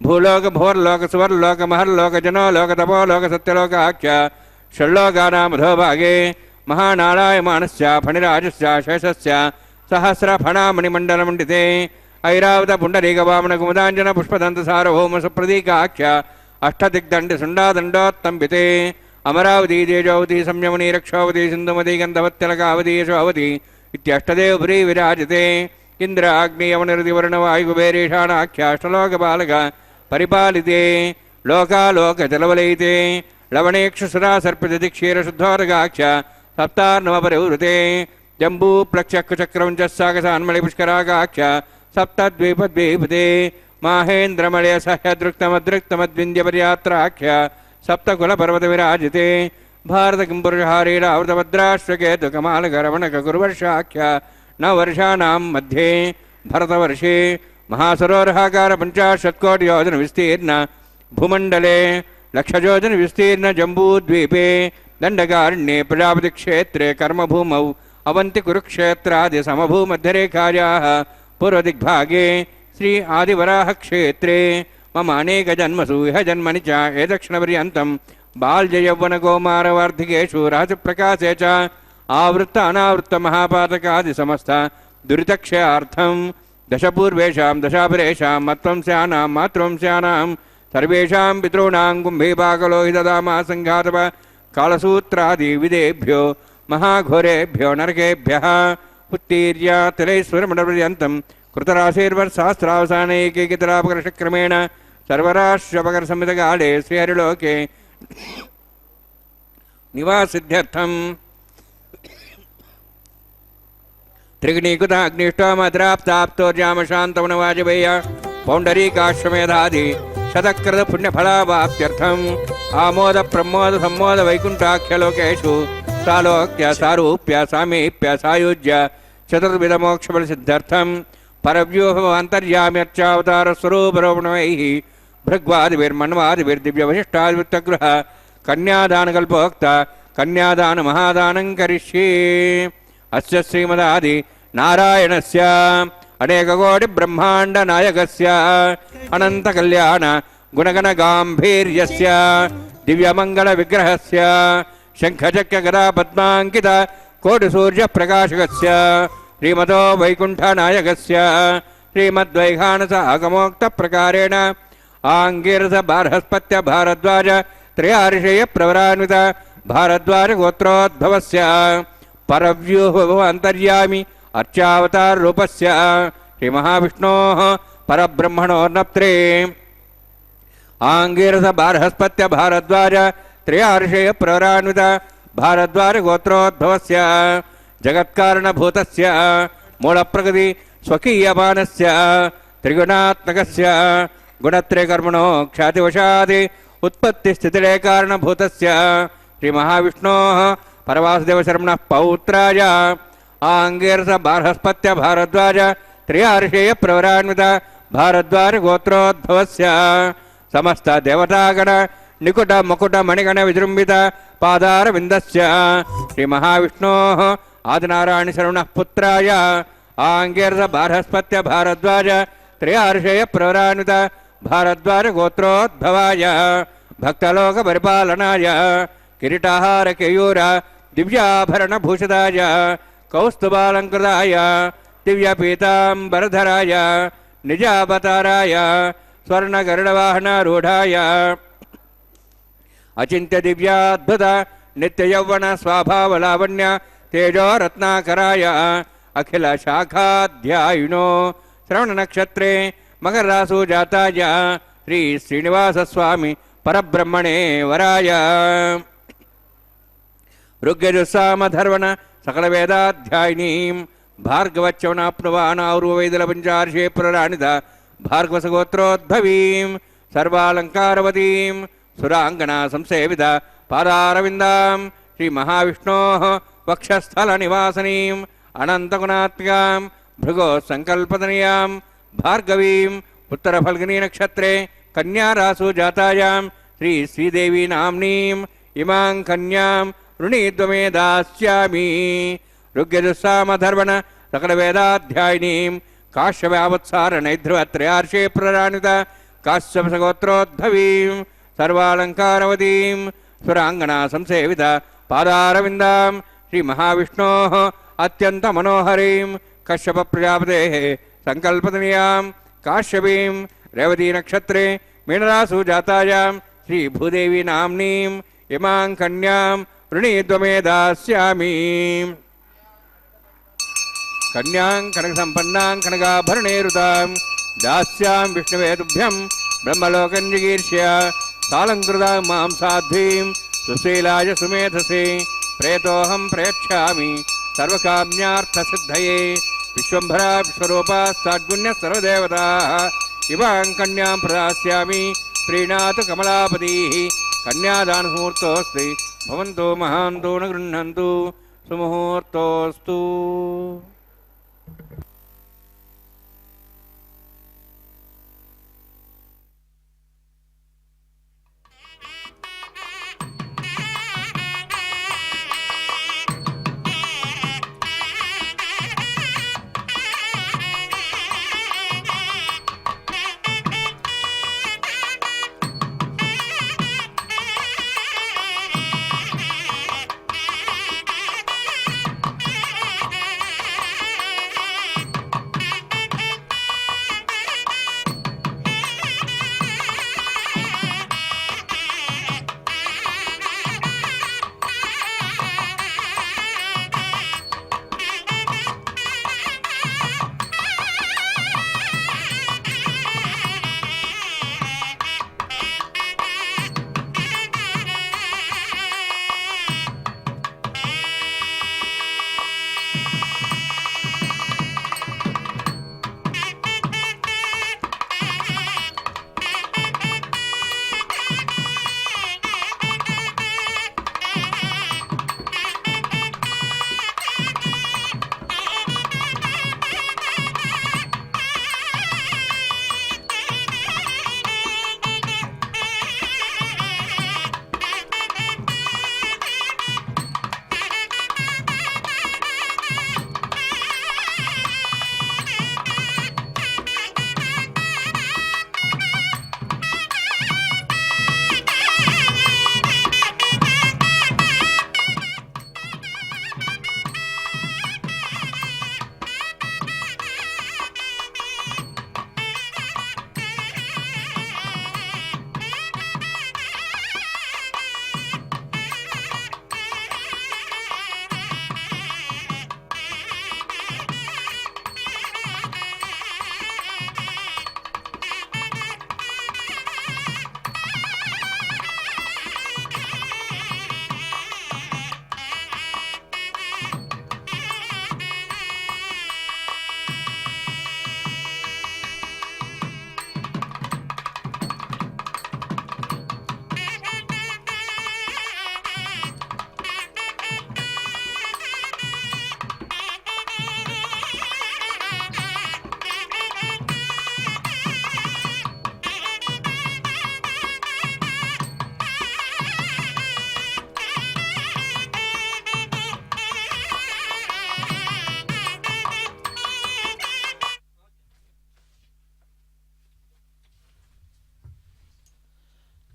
S2: भूलोक भोर्लोक सुवर्लोक महर्लोक जनोलोक तपोलोक सत्यलोकाख्य षड्लोकानाम् अधोभागे महानारायमाणस्य फणिराजस्य शेषस्य सहस्रफणामणिमण्डलमण्डिते ऐरावत पुण्डरीकवामनकुमुदाञ्जन पुष्पदन्तसार्वभौम सुप्रतीकाख्य अष्टदिग्दण्डसुण्डादण्डोत्तम्बिते अमरावती तेजोवती संयमनी रक्षावती सिन्धुमती गन्धवत्यलकावती यशोवती इत्यष्टदेवपुरी विराजते इंद्र अग्नि यवनऋतिवर्णवायुकुबेरेषाणाख्याष्टलोकपालक परिपालिते लोकालोकजलवलयिते लवणेक्षुसुरासर्पितदिक्षीरशुद्धोदकाख्य सप्तार्णवपरिवृते जम्बूप्लक्षक्कुचक्रमुञ्चस्सागसान्मलिपुष्कराकाख्य सप्तद्वीपद्वीपते माहेन्द्रमलयसह्यदृक्तमदृक्तमद्विन्द्यपर्यात्राख्य सप्तकुलपर्वतविराजिते भारतकिम्पुरुषहारीरावृतभद्राश्वकेतुकमालकरमणककुर्वर्षाख्य नववर्षाणां मध्ये भरतवर्षे महासरोवराकार 50 योजन विस्तीर्ण भूमण्डले लक्षयोजन विस्तीर्ण जम्बूद्वीपे दण्डकारण्ये प्रजापतिक्षेत्रे कर्मभूमौ अवन्ति कुरुक्षेत्रादि समभूमध्यरेखायाः पूर्वदिग्भागे श्री आदिवराह क्षेत्रे मम अनेकजन्मसु इह जन्मनि च एदक्षिणपर्यन्तं बाल्ययौवनकौमारवार्धिकेषु रहस्यप्रकाशे च आवृत्त अनावृत्त महापातकादि समस्त दुरितक्षयार्थं दशपूर्वेषां दशापरेषां मत्वंस्यानां मातृवंस्यानां सर्वेषां पितॄणां कुम्भीपाकलोहितदामा सङ्घातप कालसूत्रादि विदेभ्यो महाघोरेभ्यो नरकेभ्यः उत्तीर्य तिलैश्वरमण्डलपर्यन्तं कृतराशीर्वर्षसहस्रावसाने एकैकतरापकर्षक्रमेण सर्वराष्ट्रपकरसंहितकाले श्रीहरिलोके निवासिध्यर्थं त्रिगुणीकृत अग्निष्टोमद्राप्ताप्तोर्जामशान्तवनवाजपेय पौण्डरीकाश्वमेधादि शतकृत पुण्यफलावाप्त्यर्थम् आमोद प्रमोद सम्मोद वैकुण्ठाख्यलोकेषु सालोक्य सारूप्य सामीप्य सायुज्य चतुर्विधमोक्षफलसिद्ध्यर्थं परव्यूहमन्तर्याम्यर्चावतारस्वरूपरोपणैः भृग्वादिभिर्मन्वादिभिर्दिव्यवशिष्टादिवृत्तगृह कन्यादानकल्पोक्त कन्यादानमहादानं करिष्ये अस्य श्रीमदादि नारायणस्य अनेककोटिब्रह्माण्डनायकस्य अनन्तकल्याण गुणगणगाम्भीर्यस्य दिव्यमङ्गलविग्रहस्य शङ्खचक्रगदापद्माङ्कित कोटिसूर्यप्रकाशकस्य श्रीमतो वैकुण्ठनायकस्य श्रीमद्वैखानस आगमोक्तप्रकारेण आङ्गिरस बार्हस्पत्य भारद्वाज त्रयार्षेय प्रवरान्वित भारद्वाज गोत्रोद्भवस्य परव्यूह अन्तर्यामि अर्चावतार रूपस्य श्रीमहाविष्णोः परब्रह्मणोर्नप्त्रे आङ्गिरस बार्हस्पत्य भारद्वाज त्रयार्षेय प्रवरान्वित भारद्वाज गोत्रोद्भवस्य जगत्कारणभूतस्य मूलप्रकृति स्वकीयमानस्य त्रिगुणात्मकस्य गुणत्रयकर्मणो ख्यातिवशात् उत्पत्तिस्थितिलयकारणभूतस्य श्रीमहाविष्णोः परवासुदेवशर्मणः पौत्राय आङ्गिरस बार्हस्पत्य भारद्वाज त्रयार्षेय प्रवरान्वित भारद्वाज गोत्रोद्भवस्य समस्त देवतागण निकुट मुकुट मणिगण विजृंभित पादारविन्दस्य श्रीमहाविष्णोः आदिनारायणशर्मणः पुत्राय आङ्गिरस बार्हस्पत्य भारद्वाज त्रयार्षेय प्रवरान्वित भारद्वाज गोत्रोद्भवाय भक्तलोक परिपालनाय किरीटाहार केयूर दिव्याभरणभूषिताय कौस्तुभालङ्कृताय दिव्यपीताम्बरधराय निजावताराय स्वर्णगरुडवाहनारूढाय अचिन्त्य दिव्याद्भुत नित्ययौवन स्वाभावलावण्य तेजो रत्नाकराय अखिल शाखाध्यायिनो श्रवणनक्षत्रे मकररासु जाताय श्री श्रीनिवासस्वामी परब्रह्मणे वराय ऋग्यजुस्सामधर्वण सकलवेदाध्यायिनीं भार्गवच्चवनाप्नुवानाौर्वैदलपञ्चार्षे पुरराणित भार्गवसगोत्रोद्भवीं सर्वालङ्कारवतीं सुराङ्गना संसेवित पादारविन्दां श्रीमहाविष्णोः वक्षस्थलनिवासनीम् अनन्तगुणात्मिकां भृगो सङ्कल्पतनीयां भार्गवीं उत्तरफल्गुनी नक्षत्रे कन्यारासु जातायां ಶ್ರೀ ಶ್ರೀದೇವಿ ನಾಮ್ನೀಂ ಇಮಾಂ ಕನ್ಯಾಂ ವೃಣೀದ್ವಮೇ ದಾಸ್ಯಾಮಿ. ಋಗ್ಯಜುಸ್ಸಾಮಧರ್ವಣ ಸಕಲವೇದಾಧ್ಯಾಯಿನೀಂ ಕಾಶ್ಯವ್ಯಾವತ್ಸಾರ ನೈಧ್ರುವತ್ರಯಾರ್ಷೇ ಪ್ರರಾಣಿತ ಕಾಶ್ಯಪಸಗೋತ್ರೋದ್ಭವೀಂ ಸರ್ವಾಲಂಕಾರವತೀಂ ಸುರಾಂಗಣಾ ಸಂಸೇವಿತ ಪಾದಾರವಿಂದಾಂ ಶ್ರೀ ಮಹಾವಿಷ್ಣೋಃ ಅತ್ಯಂತ ಮನೋಹರೀಂ ಕಶ್ಯಪ ಪ್ರಜಾಪತೇಃ ಸಂಕಲ್ಪತನಿಯಾಂ ಕಾಶ್ಯಪೀಂ ರೇವತಿ ನಕ್ಷತ್ರೇ ಮೀನರಾಸು ಜಾತಾಯಾಂ ಶ್ರೀ ಭೂದೇವಿ ನಾಮ್ನೀಂ ಇಮಾಂ ಕನ್ಯಾಂ ವೃಣೀದ್ವಮೇ ದಾಸ್ಯಾಮಿ. ಕನ್ಯಾಂ ಕನಕ ಸಂಪನ್ನಾಂ ಕನಕಾಭರಣೇರುತಾಂ ದಾಸ್ಯಾಂ ವಿಷ್ಣುವೇ ತುಭ್ಯಂ ಬ್ರಹ್ಮಲೋಕಂ ಜಿಗೀರ್ಷ್ಯ ಸಾಲಂಕೃತಾಂ ಮಾಂ ಸಾಧ್ವೀಂ ಸುಶೀಲಾಯ ಸುಮೇಧಸೆ ಪ್ರೇತೋಹಂ ಪ್ರಯಚ್ಛಾಮಿ ಸರ್ವಕಾಮ್ಯಾರ್ಥಸಿದ್ಧಯೇ. ವಿಶ್ವಂಭರಾ ವಿಶ್ವರೂಪಾ ಸಾಡ್ಗುಣ್ಯ ಸರ್ವದೇವತಾಃ ಇವಾಂ ಕನ್ಯಾಂ ಪ್ರದಾಸ್ಯಾಮಿ ಪ್ರೀಣಾತು ಕಮಲಾಪತಿಃ. ಕನ್ಯಾದಾನಸುಮೂರ್ತೋऽಸ್ತಿ ಭವಂತೋ ಮಹಾಂತೋ ನ ಗೃಹ್ಣಂತು ಸುಮುಹೂರ್ತೋऽಸ್ತು.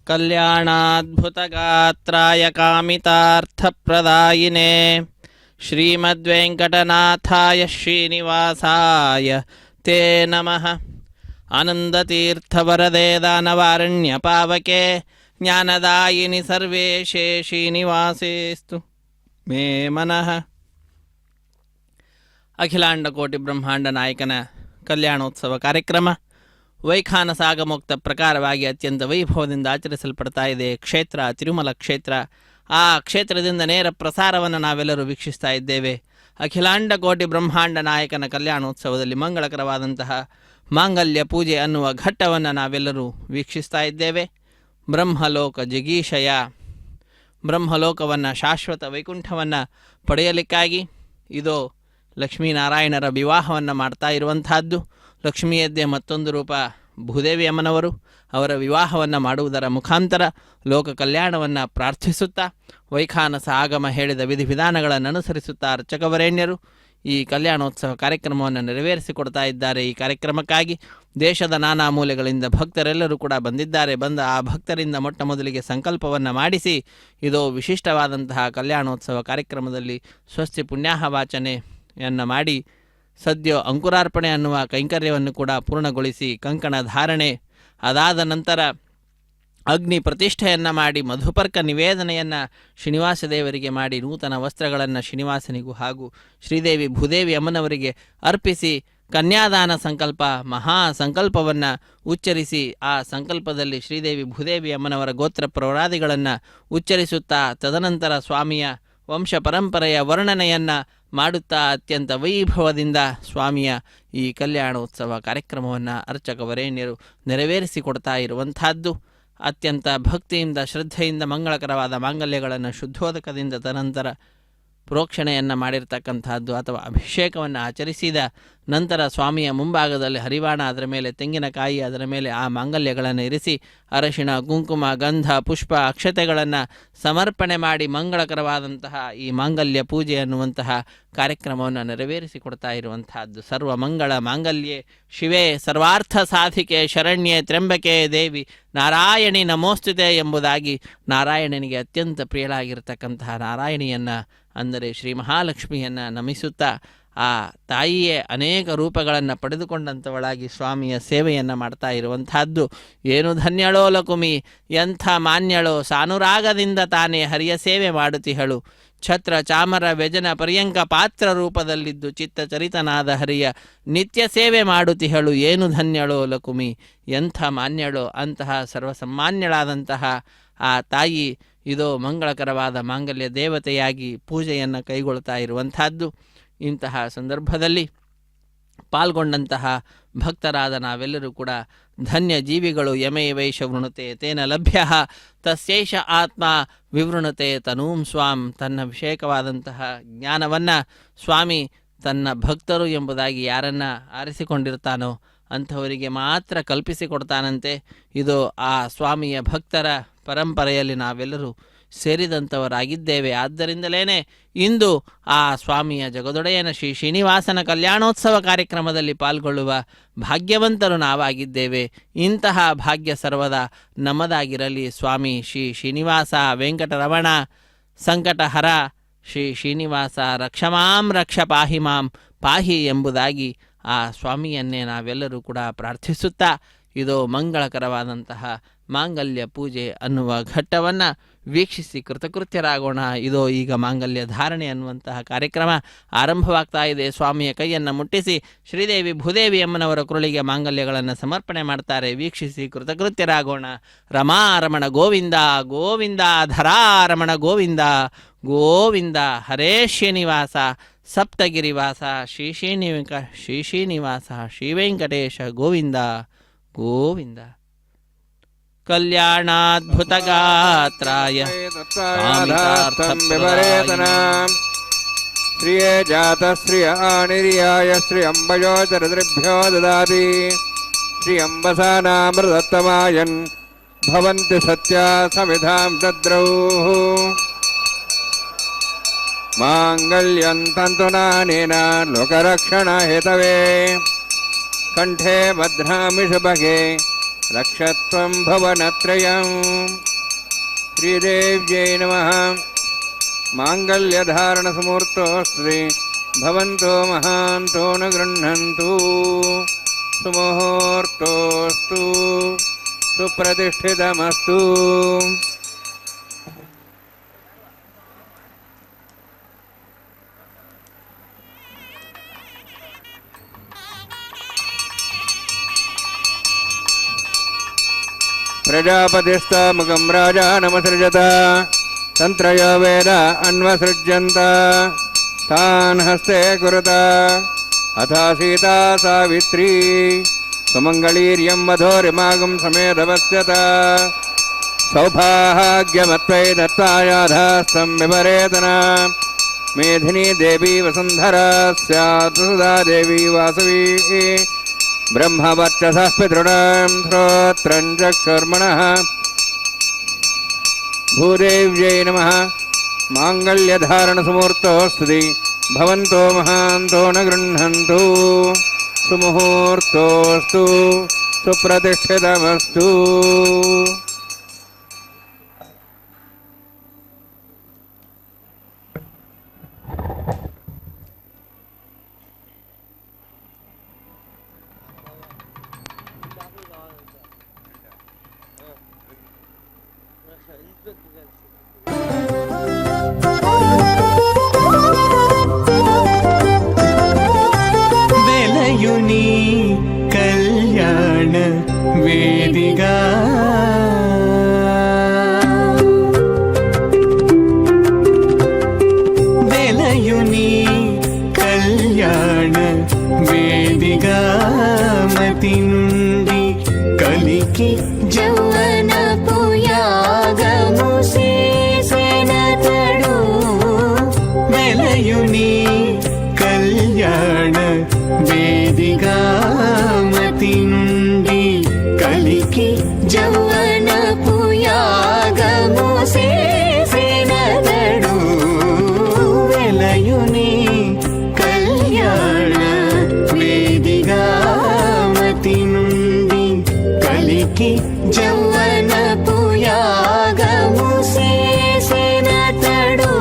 S4: कल्याणाद्भुतगात्राय कामितार्थप्रदायिने श्रीमद्वेङ्कटनाथाय श्रीनिवासाय ते नमः। आनन्दतीर्थवरदे दानवारण्यपावके ज्ञानदायिनि सर्वेशे श्रीनिवासेस्तु मे मनः। ಅಖಿಲಾಂಡಕೋಟಿ ಬ್ರಹ್ಮಾಂಡ ನಾಯಕನ ಕಲ್ಯಾಣೋತ್ಸವ ಕಾರ್ಯಕ್ರಮ ವೈಖಾನಸಾಗಮೋಕ್ತ ಪ್ರಕಾರವಾಗಿ ಅತ್ಯಂತ ವೈಭವದಿಂದ ಆಚರಿಸಲ್ಪಡ್ತಾ ಇದೆ. ಕ್ಷೇತ್ರ ತಿರುಮಲ ಕ್ಷೇತ್ರ. ಆ ಕ್ಷೇತ್ರದಿಂದ ನೇರ ಪ್ರಸಾರವನ್ನು ನಾವೆಲ್ಲರೂ ವೀಕ್ಷಿಸ್ತಾ ಇದ್ದೇವೆ. ಅಖಿಲಾಂಡಕೋಟಿ ಬ್ರಹ್ಮಾಂಡ ನಾಯಕನ ಕಲ್ಯಾಣೋತ್ಸವದಲ್ಲಿ ಮಂಗಳಕರವಾದಂತಹ ಮಾಂಗಲ್ಯ ಪೂಜೆ ಅನ್ನುವ ಘಟ್ಟವನ್ನು ನಾವೆಲ್ಲರೂ ವೀಕ್ಷಿಸ್ತಾ ಇದ್ದೇವೆ. ಬ್ರಹ್ಮಲೋಕ ಜಿಗೀಷಯ, ಬ್ರಹ್ಮಲೋಕವನ್ನು ಶಾಶ್ವತ ವೈಕುಂಠವನ್ನು ಪಡೆಯಲಿಕ್ಕಾಗಿ ಇದು ಲಕ್ಷ್ಮೀನಾರಾಯಣರ ವಿವಾಹವನ್ನು ಮಾಡ್ತಾ ಇರುವಂತಹದ್ದು. ಲಕ್ಷ್ಮಿಯದ್ದೇ ಮತ್ತೊಂದು ರೂಪ ಭೂದೇವಿ ಅಮ್ಮನವರು ಅವರ ವಿವಾಹವನ್ನು ಮಾಡುವುದರ ಮುಖಾಂತರ ಲೋಕ ಕಲ್ಯಾಣವನ್ನು ಪ್ರಾರ್ಥಿಸುತ್ತಾ ವೈಖಾನಸ ಆಗಮ ಹೇಳಿದ ವಿಧಿವಿಧಾನಗಳನ್ನು ಅನುಸರಿಸುತ್ತಾ ಅರ್ಚಕವರೇಣ್ಯರು ಈ ಕಲ್ಯಾಣೋತ್ಸವ ಕಾರ್ಯಕ್ರಮವನ್ನು ನೆರವೇರಿಸಿಕೊಡ್ತಾ ಇದ್ದಾರೆ. ಈ ಕಾರ್ಯಕ್ರಮಕ್ಕಾಗಿ ದೇಶದ ನಾನಾ ಮೂಲೆಗಳಿಂದ ಭಕ್ತರೆಲ್ಲರೂ ಕೂಡ ಬಂದಿದ್ದಾರೆ. ಬಂದ ಆ ಭಕ್ತರಿಂದ ಮೊಟ್ಟ ಮೊದಲಿಗೆ ಸಂಕಲ್ಪವನ್ನು ಮಾಡಿಸಿ ಇದೋ ವಿಶಿಷ್ಟವಾದಂತಹ ಕಲ್ಯಾಣೋತ್ಸವ ಕಾರ್ಯಕ್ರಮದಲ್ಲಿ ಸ್ವಸ್ತಿ ಪುಣ್ಯಾಹ ವಾಚನೆಯನ್ನು ಮಾಡಿ ಸದ್ಯ ಅಂಕುರಾರ್ಪಣೆ ಅನ್ನುವ ಕೈಂಕರ್ಯವನ್ನು ಕೂಡ ಪೂರ್ಣಗೊಳಿಸಿ ಕಂಕಣ ಧಾರಣೆ, ಅದಾದ ನಂತರ ಅಗ್ನಿ ಪ್ರತಿಷ್ಠೆಯನ್ನು ಮಾಡಿ ಮಧುಪರ್ಕ ನಿವೇದನೆಯನ್ನು ಶ್ರೀನಿವಾಸ ದೇವರಿಗೆ ಮಾಡಿ ನೂತನ ವಸ್ತ್ರಗಳನ್ನು ಶ್ರೀನಿವಾಸನಿಗೂ ಹಾಗೂ ಶ್ರೀದೇವಿ ಭೂದೇವಿ ಅಮ್ಮನವರಿಗೆ ಅರ್ಪಿಸಿ ಕನ್ಯಾದಾನ ಸಂಕಲ್ಪ ಮಹಾ ಸಂಕಲ್ಪವನ್ನು ಉಚ್ಚರಿಸಿ ಆ ಸಂಕಲ್ಪದಲ್ಲಿ ಶ್ರೀದೇವಿ ಭೂದೇವಿ ಅಮ್ಮನವರ ಗೋತ್ರ ಪ್ರವರಾದಿಗಳನ್ನು ಉಚ್ಚರಿಸುತ್ತಾ ತದನಂತರ ಸ್ವಾಮಿಯ ವಂಶ ಪರಂಪರೆಯ ವರ್ಣನೆಯನ್ನು ಮಾಡುತ್ತಾ ಅತ್ಯಂತ ವೈಭವದಿಂದ ಸ್ವಾಮಿಯ ಈ ಕಲ್ಯಾಣೋತ್ಸವ ಕಾರ್ಯಕ್ರಮವನ್ನು ಅರ್ಚಕವರೇಣ್ಯರು ನೆರವೇರಿಸಿಕೊಡ್ತಾ ಇರುವಂತಹದ್ದು. ಅತ್ಯಂತ ಭಕ್ತಿಯಿಂದ ಶ್ರದ್ಧೆಯಿಂದ ಮಂಗಳಕರವಾದ ಮಾಂಗಲ್ಯಗಳನ್ನು ಶುದ್ಧೋದಕದಿಂದ ತದನಂತರ ಪ್ರೋಕ್ಷಣೆಯನ್ನು ಮಾಡಿರ್ತಕ್ಕಂಥದ್ದು ಅಥವಾ ಅಭಿಷೇಕವನ್ನು ಆಚರಿಸಿದ ನಂತರ ಸ್ವಾಮಿಯ ಮುಂಭಾಗದಲ್ಲಿ ಹರಿವಾಣ, ಅದರ ಮೇಲೆ ತೆಂಗಿನಕಾಯಿ, ಅದರ ಮೇಲೆ ಆ ಮಾಂಗಲ್ಯಗಳನ್ನು ಇರಿಸಿ ಅರಶಿಣ, ಕುಂಕುಮ, ಗಂಧ, ಪುಷ್ಪ, ಅಕ್ಷತೆಗಳನ್ನು ಸಮರ್ಪಣೆ ಮಾಡಿ ಮಂಗಳಕರವಾದಂತಹ ಈ ಮಾಂಗಲ್ಯ ಪೂಜೆ ಅನ್ನುವಂತಹ ಕಾರ್ಯಕ್ರಮವನ್ನು ನೆರವೇರಿಸಿಕೊಡ್ತಾ ಇರುವಂತಹದ್ದು. ಸರ್ವ ಮಂಗಳ ಮಾಂಗಲ್ಯೆ ಶಿವೇ ಸರ್ವಾರ್ಥ ಸಾಧಿಕೆ ಶರಣ್ಯೆ ತ್ರ್ಯಂಬಕೆ ದೇವಿ ನಾರಾಯಣಿ ನಮೋಸ್ತುತೆ ಎಂಬುದಾಗಿ ನಾರಾಯಣನಿಗೆ ಅತ್ಯಂತ ಪ್ರಿಯಳಾಗಿರ್ತಕ್ಕಂತಹ ನಾರಾಯಣಿಯನ್ನು ಅಂದರೆ ಶ್ರೀ ಮಹಾಲಕ್ಷ್ಮಿಯನ್ನು ನಮಿಸುತ್ತಾ ಆ ತಾಯಿಯೇ ಅನೇಕ ರೂಪಗಳನ್ನು ಪಡೆದುಕೊಂಡಂಥವಳಾಗಿ ಸ್ವಾಮಿಯ ಸೇವೆಯನ್ನು ಮಾಡ್ತಾ ಇರುವಂತಹದ್ದು. ಏನು ಧನ್ಯಳೋ ಲಕುಮಿ, ಎಂಥ ಮಾನ್ಯಳೋ, ಸಾನುರಾಗದಿಂದ ತಾನೇ ಹರಿಯ ಸೇವೆ ಮಾಡುತ್ತಿಹಳು. ಛತ್ರ ಚಾಮರ ವ್ಯಜನ ಪರ್ಯಂಕ ಪಾತ್ರ ರೂಪದಲ್ಲಿದ್ದು ಚಿತ್ತ ಚರಿತನಾದ ಹರಿಯ ನಿತ್ಯ ಸೇವೆ ಮಾಡುತ್ತಿಹಳು. ಏನು ಧನ್ಯಳೋ ಲಕುಮಿ, ಎಂಥ ಮಾನ್ಯಳೋ, ಅಂತಹ ಸರ್ವಸಮ್ಮಾನ್ಯಳಾದಂತಹ ಆ ತಾಯಿ ಇದೋ ಮಂಗಳಕರವಾದ ಮಾಂಗಲ್ಯ ದೇವತೆಯಾಗಿ ಪೂಜೆಯನ್ನು ಕೈಗೊಳ್ತಾ ಇರುವಂತಹದ್ದು. ಇಂತಹ ಸಂದರ್ಭದಲ್ಲಿ ಪಾಲ್ಗೊಂಡಂತಹ ಭಕ್ತರಾದ ನಾವೆಲ್ಲರೂ ಕೂಡ ಧನ್ಯ ಜೀವಿಗಳು. ಯಮೇ ವೈಶ ವೃಣುತೆ ತೇನ ಲಭ್ಯ ತಸ್ಯೈಷ ಆತ್ಮ ವಿವೃಣತೆ ತನೂಂ ಸ್ವಾಂ. ತನ್ನ ವಿಷಯಕವಾದಂತಹ ಜ್ಞಾನವನ್ನು ಸ್ವಾಮಿ ತನ್ನ ಭಕ್ತರು ಎಂಬುದಾಗಿ ಯಾರನ್ನು ಆರಿಸಿಕೊಂಡಿರ್ತಾನೋ ಅಂಥವರಿಗೆ ಮಾತ್ರ ಕಲ್ಪಿಸಿಕೊಡ್ತಾನಂತೆ. ಇದು ಆ ಸ್ವಾಮಿಯ ಭಕ್ತರ ಪರಂಪರೆಯಲ್ಲಿ ನಾವೆಲ್ಲರೂ ಸೇರಿದಂಥವರಾಗಿದ್ದೇವೆ. ಆದ್ದರಿಂದಲೇ ಇಂದು ಆ ಸ್ವಾಮಿಯ ಜಗದೊಡೆಯನ ಶ್ರೀ ಶ್ರೀನಿವಾಸನ ಕಲ್ಯಾಣೋತ್ಸವ ಕಾರ್ಯಕ್ರಮದಲ್ಲಿ ಪಾಲ್ಗೊಳ್ಳುವ ಭಾಗ್ಯವಂತರು ನಾವಾಗಿದ್ದೇವೆ. ಇಂತಹ ಭಾಗ್ಯ ಸರ್ವದ ನಮ್ಮದಾಗಿರಲಿ. ಸ್ವಾಮಿ ಶ್ರೀ ಶ್ರೀನಿವಾಸ ವೆಂಕಟರಮಣ ಸಂಕಟಹರ ಶ್ರೀ ಶ್ರೀನಿವಾಸ ರಕ್ಷಮಾಂ ರಕ್ಷ ಪಾಹಿ ಮಾಂ ಪಾಹಿ ಎಂಬುದಾಗಿ ಆ ಸ್ವಾಮಿಯನ್ನೇ ನಾವೆಲ್ಲರೂ ಕೂಡ ಪ್ರಾರ್ಥಿಸುತ್ತಾ ಇದು ಮಂಗಳಕರವಾದಂತಹ ಮಾಂಗಲ್ಯ ಪೂಜೆ ಅನ್ನುವ ಘಟ್ಟವನ್ನು ವೀಕ್ಷಿಸಿ ಕೃತಕೃತ್ಯರಾಗೋಣ. ಇದೋ ಈಗ ಮಾಂಗಲ್ಯ ಧಾರಣೆ ಅನ್ನುವಂತಹ ಕಾರ್ಯಕ್ರಮ ಆರಂಭವಾಗ್ತಾ ಇದೆ. ಸ್ವಾಮಿಯ ಕೈಯನ್ನು ಮುಟ್ಟಿಸಿ ಶ್ರೀದೇವಿ ಭೂದೇವಿ ಅಮ್ಮನವರ ಕುರುಳಿಗೆ ಮಾಂಗಲ್ಯಗಳನ್ನು ಸಮರ್ಪಣೆ ಮಾಡ್ತಾರೆ. ವೀಕ್ಷಿಸಿ ಕೃತಕೃತ್ಯರಾಗೋಣ. ರಮಾರಮಣ ಗೋವಿಂದ ಗೋವಿಂದ, ಧರಾರಮಣ ಗೋವಿಂದ ಗೋವಿಂದ. ಹರೇ ಶ್ರೀನಿವಾಸ ಸಪ್ತಗಿರಿವಾಸ ಶ್ರೀ ಶ್ರೀನಿವಾಸ ಶ್ರೀ ವೆಂಕಟೇಶ ಗೋವಿಂದ ಗೋವಿಂದ. ಕಲ್ಯಾಣಾದ್ಭುತಗಾತ್ರಾಯ
S2: ಶ್ರಿಯೇ ಜಾತ ಶ್ರಿಯ ಆನಿರ್ಯಾಯ ಶ್ರೀ ಅಂಬಯೋಚರದ್ರಿಭ್ಯೋ ದದಾತಿ ಶ್ರೀ ಅಂಬಸಾನಾಮೃತತ್ತಮಾಯನ್ ಭವಂತಿ ಸತ್ಯ ಸಮಿಧಾಂ ತದ್ರೌ ಮಾಂಗಲ್ಯಂ ತಂತುನಾನೇನ ಲೋಕರಕ್ಷಣ ಹೇತವೇ ಕಂಠೆ ಭದ್ರಾಮಿ ಶುಭಗೆ ರಕ್ಷತ್ವಂ ಭವನತ್ರಯಂ. ಶ್ರೀದೇವ್ಯೈ ನಮಃ. ಮಾಂಗಲ್ಯಧಾರಣ ಸಮೂರ್ತೋಸ್ತ್ರಿ ಭವಂತೋ ಮಹಾಂತೋ ನ ಗೃಹ್ಣಂತು. ಸುಮುಹೂರ್ತೋಸ್ತು ಸುಪ್ರತಿಷ್ಠಿತಮಸ್ತು. ಪ್ರಜಾಪತಿಸ್ತಮುಖಂ ರಾಜಾನಮಸೃಜತ ತಂತ್ರಯೋ ವೇದ ಅನ್ವಸೃಜ್ಯಂತ ತಾನ್ ಹಸ್ತೆ ಕುರುತ ಅಥ ಸೀತಾ ಸಾವಿತ್ರೀ ಸುಮಂಗಳೀರ್ಯಂ ವಧೋರಿಮಾಗಂ ಸಮೇಧವಸ್ಯತ ಸೌಭಾಗ್ಯಮತ್ವೈ ದತ್ತಾಯಾಧಾಸ್ತಂ ವಿಪರೇತನ ಮೇಧಿನಿ ದೇವಿ ವಸುಂಧರಾ ಸ್ಯಾತ್ ಸುಧಾ ದೇವಿ ವಾಸವಿ ब्रह्मवर्चसः पितॄणां श्रोत्रं चक्षुर्मणः भूदेव्यै नमः माङ्गल्यधारणसमुहूर्तोऽस्ति भवन्तो महान्तो न गृह्णन्तु सुमुहूर्तोऽस्तु सुप्रतिष्ठितमस्तु
S5: వెలయుని కళ్యాణ వేదిగా వెలయుని కళ్యాణ వేదిగా మతి నుండి కలికి జౌవన పుయాగము చేసెనతడు వెలయుని కళ్యాణ వేదిగా మతి నుండి కలికి జౌవన పుయాగము చేసెనతడు వెలయుని కళ్యాణ వేదిగా మతి నుండి కలికి జౌవన పుయాగము చేసెనతడు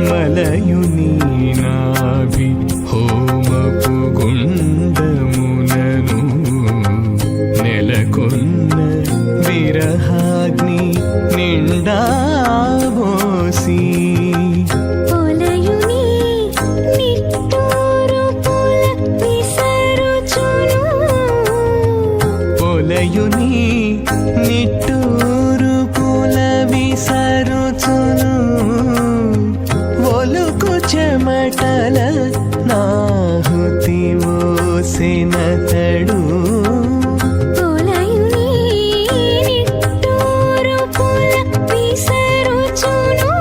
S5: మలయుని నాభి హోమపు గుండమునను నెలకొన్న విరహాగ్ని నిండా బోసి
S6: పొలయుని నిట్టూరు పుల విసరుచును
S5: పొలయుని నిట్టూరు పుల విసరుచును ఒలుకు చెమటల నాహుతి ఓసెనతడు
S6: పొలయుని నిట్టూరు పుల విసరుచును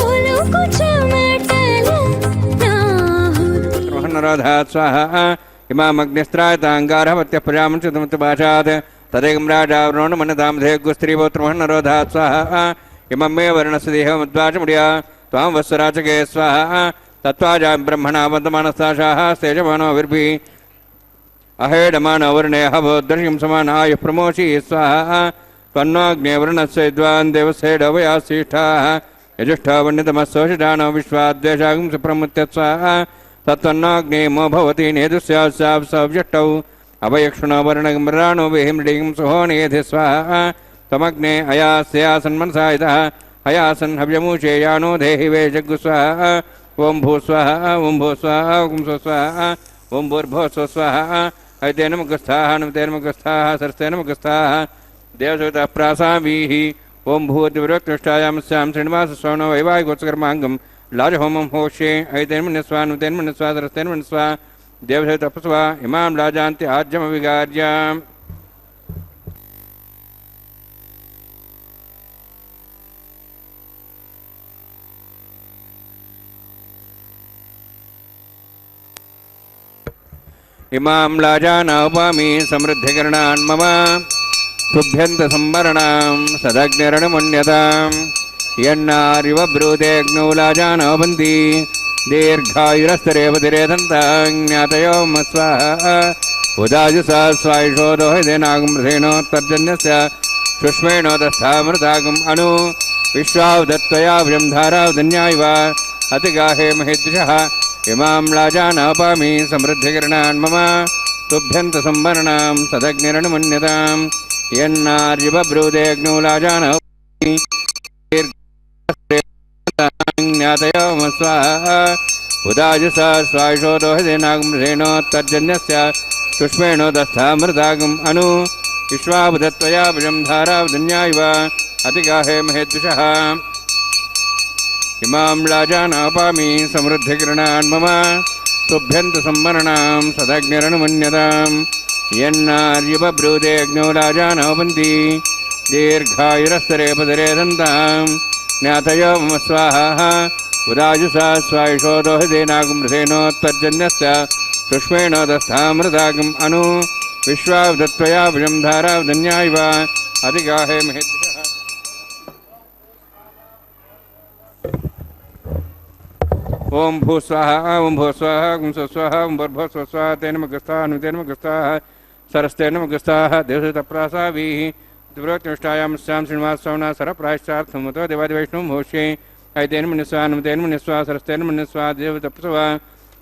S6: ఒలుకు చెమటల నాహుతి
S2: रोधात् स्वाहा इमामग्निस्त्रायताङ्गारहवत्यः प्रजामञ्चतमत्भाषात् तदेकं राजावृणो मनतां धेगुस्त्रीवोत्रमहन्नरोधात् स्वाहा इमं मे वर्णस्य देहमद्वाचमुड्या त्वां वत्सराचके स्वाहा तत्त्वाजां ब्रह्मणा वन्दमानस्ताशाः स्तेजमानोभिर्भिः अहेडमानवर्णेः भवद्दर्शिं समानाय प्रमोषि स्वाहा त्वन्नाग्नेवर्णस्य विद्वान् देवस्येडवयासिष्ठाः यजुष्ठावण्यतमस्सोषिडानो विश्वाद्वेषागं सुप्रमुत्य स्वाहा तत्त्वन्नाग्नेमो भवति नेदुस्यास्यावसव्यष्टौ अभयक्षुणो वर्णगम्राणो विहिमृडिं सुहोनेधि स्वाहा त्वमग्ने अयास्यासन्मनसा इतः अयासन् हव्यमूषेयानो देहि वे जग्गु स्वाहा ॐ भू स्वाहा ॐ भू स्वाहा ॐ स्व स्वाहा ॐ भूर्भुवः स्वः स्वाहा ऐतेन मुखस्थाः नमतेन मुखस्थाः सरस्तेन मुखस्थाः देवसवितः प्रासावीः ॐ भूतिविरक्तुष्टायामस्यां श्रीनिवासस्वामिनो वैवाहिकोत्सकर्माङ्गं लाजहोमं होष्ये ऐतेन मन्यस्वा नमतेन मन्यस्वा सरस्तेन मन्यस्वा देवसवितपस्वा इमां लाजान्ति आज्यमविगार्याम् इमां लाजानाउपामि समृद्धिकरणान् मम तुभ्यन्तसंवरणां सदग्निरणमुन्यतां यन्नारिव ब्रूतेऽग्नौ लाजानवन्ति दीर्घायुरस्तरेवतिरेदन्तां ज्ञातयो मस्वाहा उदाजुसा स्वायुषो दोहितेनागमृथेनोत्तर्जन्यस्य शुष्मेणोदस्थामृतागम् अनु विश्वावदत्त्वया ब्रह्मधारावदन्यायव अतिगाहे महेद्विषः इमां लाजानापामि समृद्धिकरणान् मम तुभ्यन्तसंवरणां सदग्निरणमुन्यतां यन्नार्यब्रूतेऽग्नौ लाजानवन्ति ज्ञातयो मस्वाहा उदाजुसा स्वायुषो दोहितेनागमृथेनोत्तर्जन्यस्य सुष्मेणोदस्थामृतागम् अनु विश्वावधत्वया भुजं धारावधन्या इव अतिगाहे महेद्विषः इमां राजानापामि समृद्धिकिरणान् मम तुभ्यन्तु सम्मरणां सदग्निरनुमन्यतां यन्नार्युपब्रूते अग्नौ राजानवपन्ति दीर्घायुरस्तरे पदरे दन्तां ज्ञातयो मम स्वाहा उदाजुषा स्वायुषो दोहितेनागुमृथेनोत्तर्जन्यस्य सुष्मेणोदस्थामृतागम् अनु विश्वावधत्वया भुजं धारावधन्या इव अधिगाहे महेद्विषः ओम भूस्वाहा ओम भूस्वाहा ओम स्वस्वाहा ओम भूर्भुवस्वाहा तेन मगस्ताः तेन मगस्ताः सरस्तेन मगस्ताः देवसुतप्रासाभिः द्विरोत्तिष्ठायां स्यां श्रीनिवासस्वामिना सरप्रायश्चार्थमुतो देवादिवैष्णवं भोष्ये ऐतेन मन्यस्वा नमतेन मन्यस्वा सरस्तेन मन्यस्वा देवतप्सवा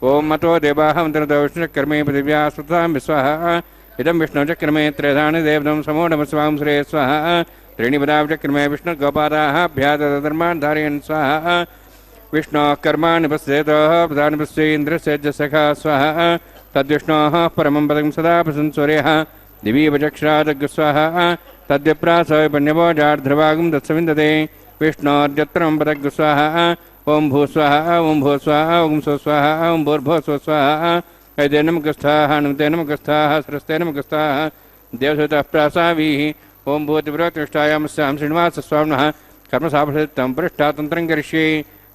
S2: ओम मतो देवाः मन्त्रतो विष्णुचक्रमे पृथिव्या सुतां विस्वाहा इदं विष्णुचक्रमे त्रयधानि देवदं समो नमस्वां श्रे स्वाहा त्रीणि पदाचक्रमे विष्णुगोपादाः अभ्यादधर्मान् धारयन् स्वाहा विष्णोः कर्माणि पश्येतः प्रधानि पश्येन्द्रस्य सखा स्वाहा तद्विष्णोः परमं पदं सदा प्रसंसूर्यः दिवि वचक्षरादग् स्वाहा तद्यप्रासपण्यवोजार्ध्रवागं तत्सविन्दते विष्णोर्यत्रं पदग् स्वाहा ओम भूस्वाहा ओम भूस्वाहा ओम स्वस्वाहा ओम भूर्भुवस्वाहा ऐतेन मगस्थाः नमतेन मगस्थाः सरस्तेन मगस्थाः देवसुतः प्रासाभिः ओम भूतिव्रतिष्ठायां स्यां श्रीनिवासस्वामिनः कर्मसाफलयुक्तं पृष्ठातन्त्रं करिष्ये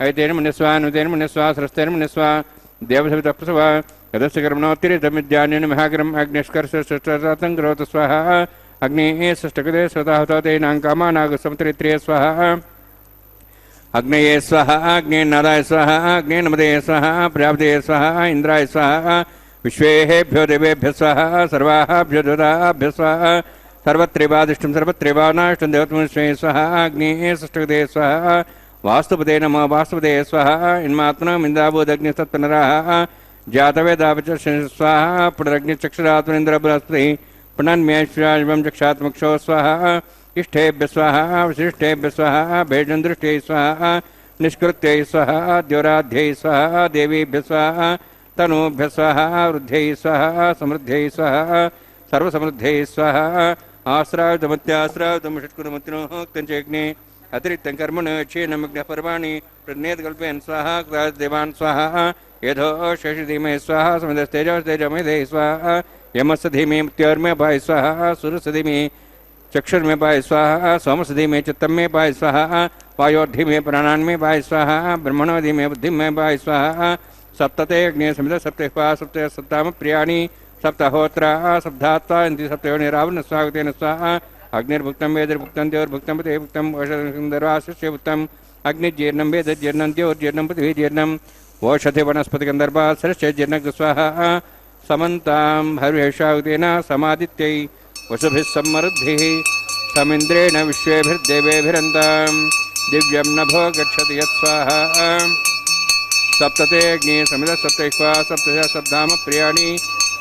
S2: ऐतेन मन्यस्वा नमतेन मन्यस्वा सरस्तेन मन्यस्वा देवसवितः प्रसवा यदस्य कर्मणोत्तिरिदमिद्यानेन महाकरम् अग्निष्कर्षष्टं करोतु स्वाहा अग्नेः षष्ठकृते स्वतः तेनाङ्कामानागसमुत्तरित्रे स्वाहा अग्नये स्वाहा अग्नेन्नादाय स्वाहा अग्ने नमदे स्वाहा प्रजापते स्वाहा इंद्राय स्वाहा विश्वेभ्यो देवेभ्यः स्वाहा सर्वाभ्यो देवताभ्यः स्वाहा सर्वत्रैवादिष्टं सर्वत्रैवानाष्टं देवतमस्मै स्वाहा अग्नेः षष्ठकृते स्वाहा वास्तुपते नमः वास्तुपते स्वाहा इन्मात्मनः इन्द्रावोदग्निस्तत्पुनराः जातवेदावच स्वाहा पुनरग्निचक्षुरात्मनिन्द्र बृहस्पतिः पुनन्मेश्वराजं चक्षात्मक्षो स्वाहा इष्टेभ्य स्वाहा विशिष्टेभ्य स्वाहा भेजन्दृष्टै स्वाहा निष्कृत्यै स्वाहा द्योराध्यै स्वाहा देवीभ्य स्वाहा तनूभ्य स्वाहा वृद्ध्यै स्वाहा समृद्ध्यै स्वाहा सर्वसमृद्ध्यै स्वाहा आश्रायुधमत्याश्रायुधं षट्कुलमतिनोक्तञ्चेग्ने अतिरिक्तं कर्मण क्षेनमग्नः पर्वाणि प्रज्ञेतकल्पयन् स्वाहा देवान् स्वाहा यथो शेषधीमहि स्वाहा समिधस्तेजस्तेजमेधे स्वाहा यमस्य धीमे मृत्योर्मे पाय स्वाहा सूर्यस्य धीमे चक्षुर में पाय स्वाहा सोमसधि में चित्तम में पाय स्वाहा वायोर्धि में प्राणान में पाय स्वाहा ब्रह्मणोधि में बुद्धि में पाय स्वाहा सप्तते अग्नि समित सप्तः सप्त सप्ताम प्रियाणि सप्तहोत्रा सप्तात्वा इंति सप्तयोनि रावण स्वागतेन स्वाहा अग्निर्भुक्तं वेदिर्भुक्तं द्योर्भुक्तं पते भुक्तं औषधगन्धर्वास्य भुक्तं अग्निजीर्णं वेदजीर्णं द्योर्जीर्णं पृथिवीजीर्णं ओषधि वनस्पतिगन्धर्वा सरस्य जीर्णं स्वाहा समन्तां हर्षागतेन समादित्यै वसुभिः समृद्धिः समिन्द्रेण विश्वेभिर्देवेभिरन्तां दिव्यं नभो गच्छति यत्स्वाहा सप्तते अग्नि समिधः सप्तैः सप्तश सप्ताम प्रियाणि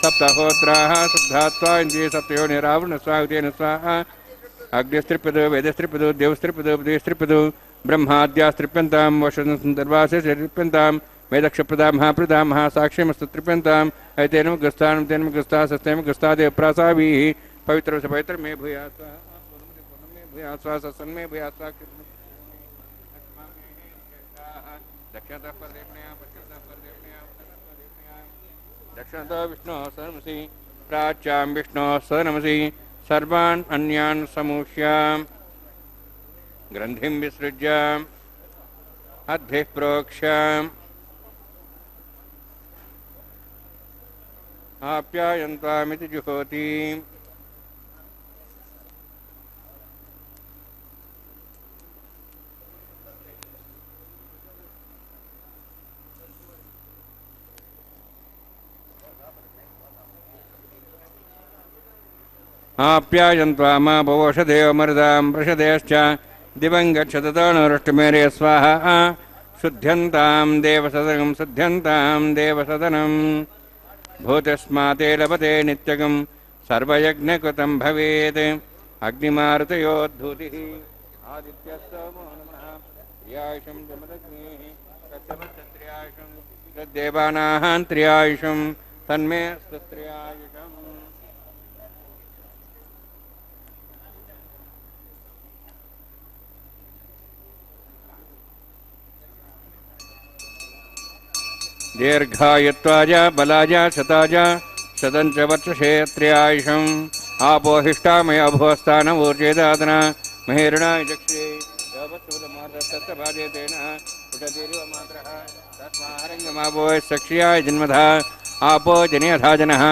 S2: सप्तहोत्राः सप्तात्वा इन्द्रिये सप्तयोनि रावण स्वागतेन स्वाहा अग्निस्त्रिपदो वेदस्त्रिपदो देवस्त्रिपदो बुद्धिस्त्रिपदो ब्रह्माद्यास्त्रिप्यन्तां वशुन्दर्वास्य त्रिप्यन्तां वेदक्षप्रदा महाप्रदा महासाक्ष्यमस्तु त्रिप्यन्तां ऐतेन मगस्तां तेन मगस्ता सस्तेन मगस्ता देवप्रासाभिः पवित्र से पवित्र में भूया स्वाहा सत्सन में भूया स्वाहा दक्षिणतः पर देखने पश्चिमतः पर देखने दक्षिणतः विष्णु सनमसि प्राच्यां विष्णु सनमसि सर्वान् अन्यान् समूह्यां ग्रन्थिं विसृज्य अद्भिः प्रोक्ष्याम् आप्यायन्तामिति जुहोति आप्यायन्त्वामा भवोषधेव मरुदां वृषधेश्च दिवं गच्छततोऽनुरष्टमेरे स्वाहा शुद्ध्यन्तां देवसदनं भूतस्माते लभते नित्यगं सर्वयज्ञकृतं भवेत् अग्निमारुतयोद्धूतिः आदित्यस्तमो नमः त्र्यायुषं जमदग्निः कच्छपश्च त्र्यायुषं तद्देवानां त्र्यायुषं तन्मे अस्तु त्र्यायुषम् दीर्घायुत्वाय बलाय शताय शतञ्च वर्षक्षेत्र्यायुषम् आपोहिष्टामय अभुवस्थानमूर्जेदादन महेरणाय चक्षे योपस्तुतमार्दत्तभाजेतेन उषतीरिव मात्रः तस्मारङ्गमापोः सक्ष्याय जन्मधा आपो जनेऽथा जनः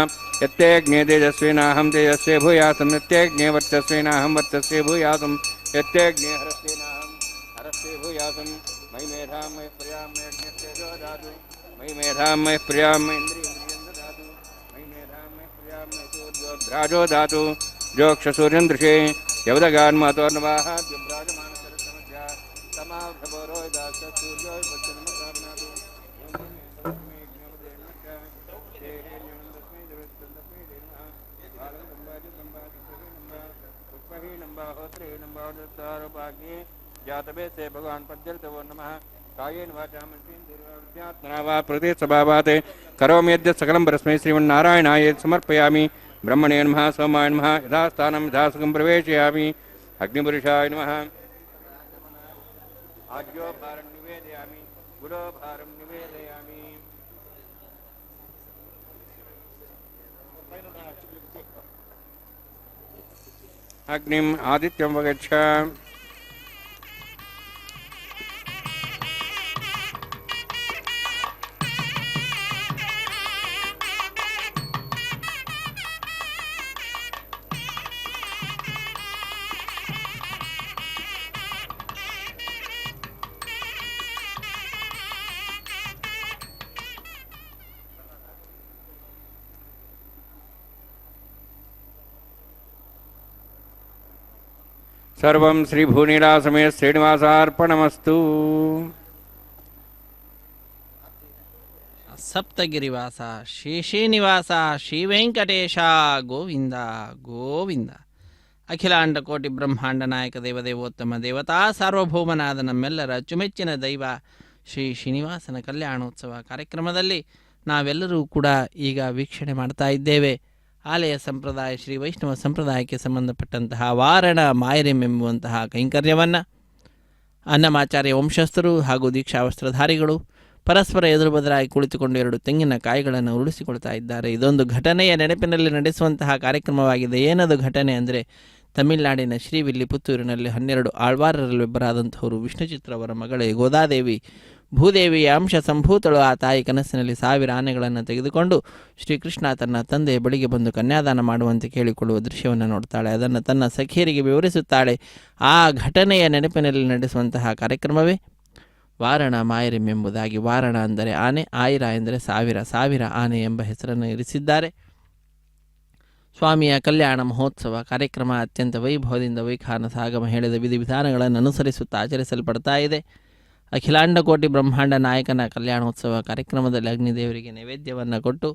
S2: यत्तेऽग्ने तेजस्विनाहं तेजस्वे भूयासं यत्तेऽग्ने वर्चस्विनाहं वर्चस्वे भूयासं यत्तेऽग्ने हरस्वेनाहं हरस्वे भूयासं मयि मेधां मयि प्रियां मयि अग्निस्तेजो दातु मयि मेधां मयि प्रियां मयि इन्द्रियं ददातु मयि मेधां मयि प्रियां मयि सूर्योद्राजो दातु जोक्षसूर्यं दृशे यवदगान्मातोर्नवाः द्युभ्राजमानसरसमस्या समाभ्रभोरो दाससूर्यो वचनमसारनातु जातवे से भगवान पद्यर्तवो नमः कायेन वाचा मनसेन्द्रियात्मना वा प्रकृते स्वभावात् करोमि यद्य सकलं परस्मै श्रीमन्नारायणाय समर्पयामि ब्रह्मणे नमः सोमाय नमः यथास्थानं यथासुखं प्रवेशयामि अग्निपुरुषाय नमः आज्ञो भारं निवेदयामि गुरो भारं निवेदयामि अग्निम् आदित्यं वगच्छ सर्वं श्रीभूनीलासमेत श्रीनिवासार्पणमस्तु
S4: ಸಪ್ತಗಿರಿವಾಸ ಶ್ರೀ ಶ್ರೀನಿವಾಸ ಶ್ರೀ ವೆಂಕಟೇಶ ಗೋವಿಂದ ಗೋವಿಂದ. ಅಖಿಲಾಂಡ ಕೋಟಿ ಬ್ರಹ್ಮಾಂಡ ನಾಯಕ ದೇವದೇವೋತ್ತಮ ದೇವತಾ ಸಾರ್ವಭೌಮನಾದ ನಮ್ಮೆಲ್ಲರ ಅಚ್ಚುಮೆಚ್ಚಿನ ದೈವ ಶ್ರೀ ಶ್ರೀನಿವಾಸನ ಕಲ್ಯಾಣೋತ್ಸವ ಕಾರ್ಯಕ್ರಮದಲ್ಲಿ ನಾವೆಲ್ಲರೂ ಕೂಡ ಈಗ ವೀಕ್ಷಣೆ ಮಾಡ್ತಾ ಇದ್ದೇವೆ. ಆಲಯ ಸಂಪ್ರದಾಯ ಶ್ರೀ ವೈಷ್ಣವ ಸಂಪ್ರದಾಯಕ್ಕೆ ಸಂಬಂಧಪಟ್ಟಂತಹ ವಾರಣ ಮಾಯರಿಂ ಎಂಬುವಂತಹ ಕೈಂಕರ್ಯವನ್ನು ಅನ್ನಮಾಚಾರ್ಯ ವಂಶಸ್ಥರು ಹಾಗೂ ದೀಕ್ಷಾ ವಸ್ತ್ರಧಾರಿಗಳು ಪರಸ್ಪರ ಎದುರು ಬದಲಾಗಿ ಕುಳಿತುಕೊಂಡು 2 ತೆಂಗಿನಕಾಯಿಗಳನ್ನು ಉರುಳಿಸಿಕೊಳ್ತಾ ಇದ್ದಾರೆ. ಇದೊಂದು ಘಟನೆಯ ನೆನಪಿನಲ್ಲಿ ನಡೆಸುವಂತಹ ಕಾರ್ಯಕ್ರಮವಾಗಿದೆ. ಏನದು ಘಟನೆ ಅಂದರೆ, ತಮಿಳುನಾಡಿನ ಶ್ರೀವಿಲ್ಲಿಪುತ್ತೂರಿನಲ್ಲಿ 12 ಆಳ್ವಾರರಲ್ಲಿ ಒಬ್ಬರಾದಂಥವರು ವಿಷ್ಣುಚಿತ್ರವರ ಮಗಳೇ ಗೋದಾದೇವಿ ಭೂದೇವಿಯ ಅಂಶ ಸಂಭೂತಳು. ಆ ತಾಯಿ ಕನಸಿನಲ್ಲಿ 1000 ಆನೆಗಳನ್ನು ತೆಗೆದುಕೊಂಡು ಶ್ರೀಕೃಷ್ಣ ತನ್ನ ತಂದೆಯ ಬಳಿಗೆ ಬಂದು ಕನ್ಯಾದಾನ ಮಾಡುವಂತೆ ಕೇಳಿಕೊಳ್ಳುವ ದೃಶ್ಯವನ್ನು ನೋಡ್ತಾಳೆ. ಅದನ್ನು ತನ್ನ ಸಖಿಯರಿಗೆ ವಿವರಿಸುತ್ತಾಳೆ. ಆ ಘಟನೆಯ ನೆನಪಿನಲ್ಲಿ ನಡೆಸುವಂತಹ ಕಾರ್ಯಕ್ರಮವೇ ವಾರಣ ಮಾಯರಿಂ ಎಂಬುದಾಗಿ. ವಾರಣ ಅಂದರೆ ಆನೆ, ಆಯಿರ ಎಂದರೆ 1000 ಆನೆ ಎಂಬ ಹೆಸರನ್ನು ಇರಿಸಿದ್ದಾರೆ. ಸ್ವಾಮಿಯ ಕಲ್ಯಾಣ ಮಹೋತ್ಸವ ಕಾರ್ಯಕ್ರಮ ಅತ್ಯಂತ ವೈಭವದಿಂದ ವೈಖಾನಸ ಆಗಮ ಹೇಳಿದ ವಿಧಿವಿಧಾನಗಳನ್ನು ಅನುಸರಿಸುತ್ತಾ ಆಚರಿಸಲ್ಪಡ್ತಾ ಇದೆ. ಅಖಿಲಾಂಡ ಕೋಟಿ ಬ್ರಹ್ಮಾಂಡ ನಾಯಕನ ಕಲ್ಯಾಣೋತ್ಸವ ಕಾರ್ಯಕ್ರಮದಲ್ಲಿ ಅಗ್ನಿದೇವರಿಗೆ ನೈವೇದ್ಯವನ್ನು ಕೊಟ್ಟು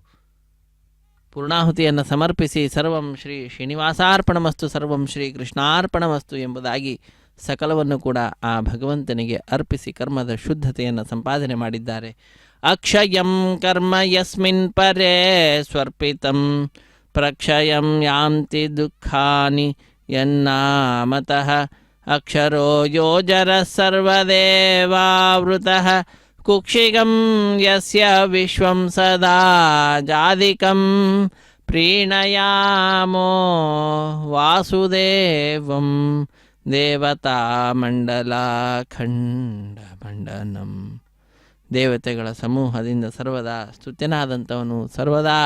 S4: ಪೂರ್ಣಾಹುತಿಯನ್ನು ಸಮರ್ಪಿಸಿ ಸರ್ವಂ ಶ್ರೀ ಶ್ರೀನಿವಾಸಾರ್ಪಣಮಸ್ತು ಸರ್ವಂ ಶ್ರೀ ಕೃಷ್ಣಾರ್ಪಣಮಸ್ತು ಎಂಬುದಾಗಿ ಸಕಲವನ್ನು ಕೂಡ ಆ ಭಗವಂತನಿಗೆ ಅರ್ಪಿಸಿ ಕರ್ಮದ ಶುದ್ಧತೆಯನ್ನು ಸಂಪಾದನೆ ಮಾಡಿದ್ದಾರೆ. ಅಕ್ಷಯಂ ಕರ್ಮ ಯಸ್ಮಿನ್ ಪರೇ ಸ್ವರ್ಪಿತಂ ಪ್ರಕ್ಷಯಂ ಯಾಂತಿ ದುಃಖಾನಿ ಯನ್ನಾಮತಃ ಅಕ್ಷರೋ ಯೋಜರ ಸರ್ವದೇವಾವೃತಃ ಕುಕ್ಷಿಗಂ ಯಸ್ಯ ವಿಶ್ವಂ ಸದಾ ಜಾದಿಕಂ ಪ್ರೀಣಯಾಮೋ ವಾಸುದೇವಂ ದೇವತಾ ಮಂಡಲಾಖಂಡ ಮಂಡನಂ. ದೇವತೆಗಳ ಸಮೂಹದಿಂದ ಸರ್ವದಾ ಸ್ತುತ್ಯನಾದಂಥವನು, ಸರ್ವದಾ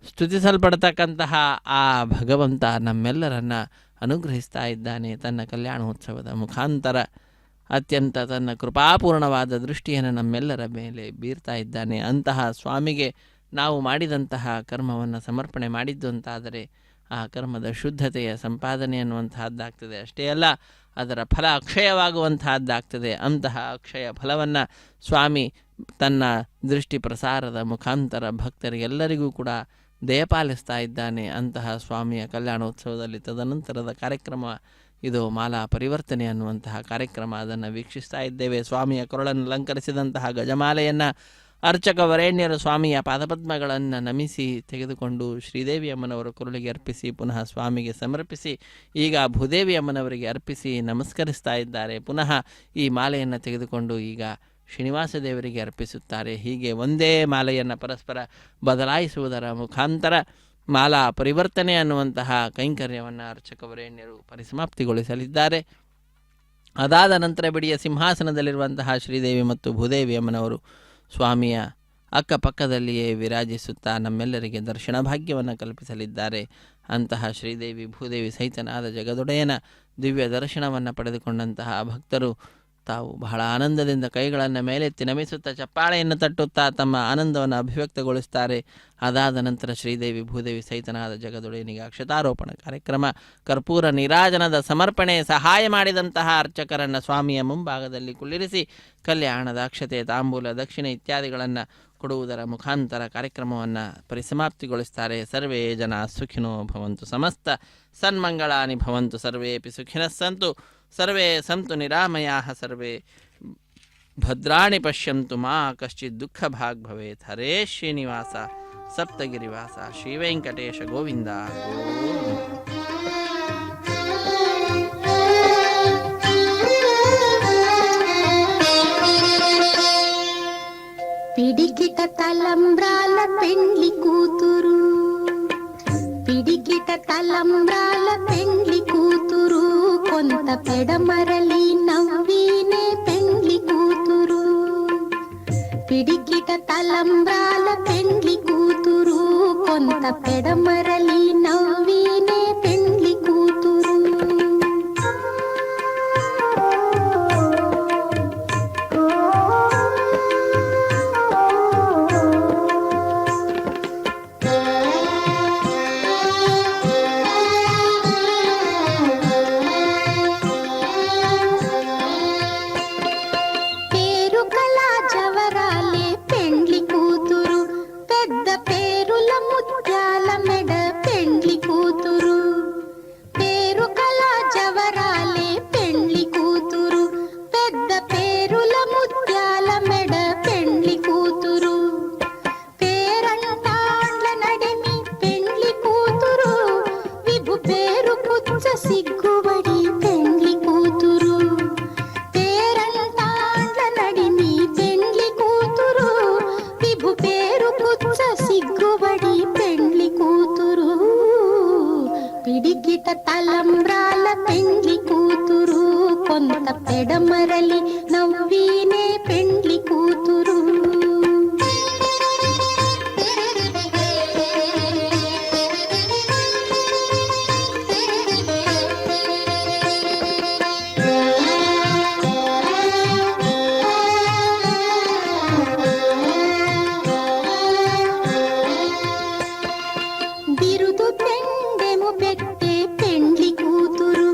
S4: ಸ್ತುತಿಸಲ್ಪಡ್ತಕ್ಕಂತಹ ಆ ಭಗವಂತ ನಮ್ಮೆಲ್ಲರನ್ನು ಅನುಗ್ರಹಿಸ್ತಾ ಇದ್ದಾನೆ. ತನ್ನ ಕಲ್ಯಾಣೋತ್ಸವದ ಮುಖಾಂತರ ಅತ್ಯಂತ ತನ್ನ ಕೃಪಾಪೂರ್ಣವಾದ ದೃಷ್ಟಿಯನ್ನು ನಮ್ಮೆಲ್ಲರ ಮೇಲೆ ಬೀರ್ತಾ ಇದ್ದಾನೆ. ಅಂತಹ ಸ್ವಾಮಿಗೆ ನಾವು ಮಾಡಿದಂತಹ ಕರ್ಮವನ್ನು ಸಮರ್ಪಣೆ ಮಾಡಿದ್ದು ಅಂತಾದರೆ ಆ ಕರ್ಮದ ಶುದ್ಧತೆಯ ಸಂಪಾದನೆ ಅನ್ನುವಂತಹದ್ದಾಗ್ತದೆ. ಅಷ್ಟೇ ಅಲ್ಲ, ಅದರ ಫಲ ಅಕ್ಷಯವಾಗುವಂತಹದ್ದಾಗ್ತದೆ. ಅಂತಹ ಅಕ್ಷಯ ಫಲವನ್ನು ಸ್ವಾಮಿ ತನ್ನ ದೃಷ್ಟಿ ಪ್ರಸಾರದ ಮುಖಾಂತರ ಭಕ್ತರಿಗೆಲ್ಲರಿಗೂ ಕೂಡ ದಯಪಾಲಿಸ್ತಾ ಇದ್ದಾನೆ. ಅಂತಹ ಸ್ವಾಮಿಯ ಕಲ್ಯಾಣೋತ್ಸವದಲ್ಲಿ ತದನಂತರದ ಕಾರ್ಯಕ್ರಮ ಇದು ಮಾಲಾ ಪರಿವರ್ತನೆ ಅನ್ನುವಂತಹ ಕಾರ್ಯಕ್ರಮ. ಅದನ್ನು ವೀಕ್ಷಿಸ್ತಾ ಇದ್ದೇವೆ. ಸ್ವಾಮಿಯ ಕೊರಳನ್ನು ಅಲಂಕರಿಸಿದಂತಹ ಗಜಮಾಲೆಯನ್ನು ಅರ್ಚಕ ವರೇಣ್ಯರು ಸ್ವಾಮಿಯ ಪಾದಪದ್ಮಗಳನ್ನು ನಮಿಸಿ ತೆಗೆದುಕೊಂಡು ಶ್ರೀದೇವಿ ಅಮ್ಮನವರ ಕೊರಳಿಗೆ ಅರ್ಪಿಸಿ ಪುನಃ ಸ್ವಾಮಿಗೆ ಸಮರ್ಪಿಸಿ ಈಗ ಭೂದೇವಿ ಅಮ್ಮನವರಿಗೆ ಅರ್ಪಿಸಿ ನಮಸ್ಕರಿಸ್ತಾ ಇದ್ದಾರೆ. ಪುನಃ ಈ ಮಾಲೆಯನ್ನು ತೆಗೆದುಕೊಂಡು ಈಗ ಶ್ರೀನಿವಾಸ ದೇವರಿಗೆ ಅರ್ಪಿಸುತ್ತಾರೆ. ಹೀಗೆ ಒಂದೇ ಮಾಲೆಯನ್ನು ಪರಸ್ಪರ ಬದಲಾಯಿಸುವುದರ ಮುಖಾಂತರ ಮಾಲಾ ಪರಿವರ್ತನೆ ಅನ್ನುವಂತಹ ಕೈಂಕರ್ಯವನ್ನು ಅರ್ಚಕವರೇಣ್ಯರು ಪರಿಸಮಾಪ್ತಿಗೊಳಿಸಲಿದ್ದಾರೆ. ಅದಾದ ನಂತರ ಬಿಡಿಯ ಸಿಂಹಾಸನದಲ್ಲಿರುವಂತಹ ಶ್ರೀದೇವಿ ಮತ್ತು ಭೂದೇವಿ ಅಮ್ಮನವರು ಸ್ವಾಮಿಯ ಅಕ್ಕಪಕ್ಕದಲ್ಲಿಯೇ ವಿರಾಜಿಸುತ್ತಾ ನಮ್ಮೆಲ್ಲರಿಗೆ ದರ್ಶನ ಭಾಗ್ಯವನ್ನು ಕಲ್ಪಿಸಲಿದ್ದಾರೆ. ಅಂತಹ ಶ್ರೀದೇವಿ ಭೂದೇವಿ ಸಹಿತನಾದ ಜಗದೊಡೆಯನ ದಿವ್ಯ ದರ್ಶನವನ್ನು ಪಡೆದುಕೊಂಡಂತಹ ಭಕ್ತರು ತಾವು ಬಹಳ ಆನಂದದಿಂದ ಕೈಗಳನ್ನು ಮೇಲೆತ್ತಿ ನಮಿಸುತ್ತಾ ಚಪ್ಪಾಳೆಯನ್ನು ತಟ್ಟುತ್ತಾ ತಮ್ಮ ಆನಂದವನ್ನು ಅಭಿವ್ಯಕ್ತಗೊಳಿಸುತ್ತಾರೆ. ಅದಾದ ನಂತರ ಶ್ರೀದೇವಿ ಭೂದೇವಿ ಸಹಿತನಾದ ಜಗದೊಡೆಯನಿಗೆ ಅಕ್ಷತಾರೋಪಣ ಕಾರ್ಯಕ್ರಮ, ಕರ್ಪೂರ ನೀರಾಜನದ ಸಮರ್ಪಣೆ, ಸಹಾಯ ಮಾಡಿದಂತಹ ಅರ್ಚಕರನ್ನು ಸ್ವಾಮಿಯ ಮುಂಭಾಗದಲ್ಲಿ ಕುಳ್ಳಿರಿಸಿ ಕಲ್ಯಾಣದ ಅಕ್ಷತೆ, ತಾಂಬೂಲ, ದಕ್ಷಿಣೆ ಇತ್ಯಾದಿಗಳನ್ನು ಕೊಡುವುದರ ಮುಖಾಂತರ ಕಾರ್ಯಕ್ರಮವನ್ನು ಪರಿಸಮಾಪ್ತಿಗೊಳಿಸ್ತಾರೆ. ಸರ್ವೇ ಜನ ಸುಖಿನೋ ಭವಂತು, ಸಮಸ್ತ ಸನ್ಮಂಗಳಾನಿ ಭವಂತು, ಸರ್ವೇಪಿ ಸುಖಿನಃ ಸಂತು, ಸರ್ವೇ ಸಂತು ನಿರಾಮಯಾಃ, ಸರ್ವೇ ಭದ್ರಾಣಿ ಪಶ್ಯಂತು, ಮಾ ಕಶ್ಚಿತ್ ದುಃಖ ಭಾಗ್ ಭವೇತ್. ಹರೇ ಶ್ರೀನಿವಾಸ ಸಪ್ತಗಿರಿವಾಸ ಶ್ರೀ ವೆಂಕಟೇಶ ಗೋವಿಂದ ಗೋವಿಂದ.
S6: పిడికిట తలంబ్రాల పెండ్లి కూతురు, పిడికిట తలంబ్రాల పెండ్లి కూతురు, కొంత పెడమరలి నవ్వినే పెండ్లి కూతురు. పిడికిట తలంబ్రాల పెండ్లి కూతురు, కొంత పెడమరలి నవ్వినే పెండ్లి కూతురు. సిగ్గుబడి పెండ్లి కూతురు, పేరంటాండ్ల నడిమి పెండ్లి కూతురు, విభు పేరు పుచ్చ సిగ్గుబడి పెండ్లి కూతురు. పిడికిట తలంబ్రాల పెండ్లి కూతురు, కొంత పెడమరలి నవ్వినే పెండ్లి కూతురు. బిరుదు పెండెము పెట్టే పెండ్లి కూతురు,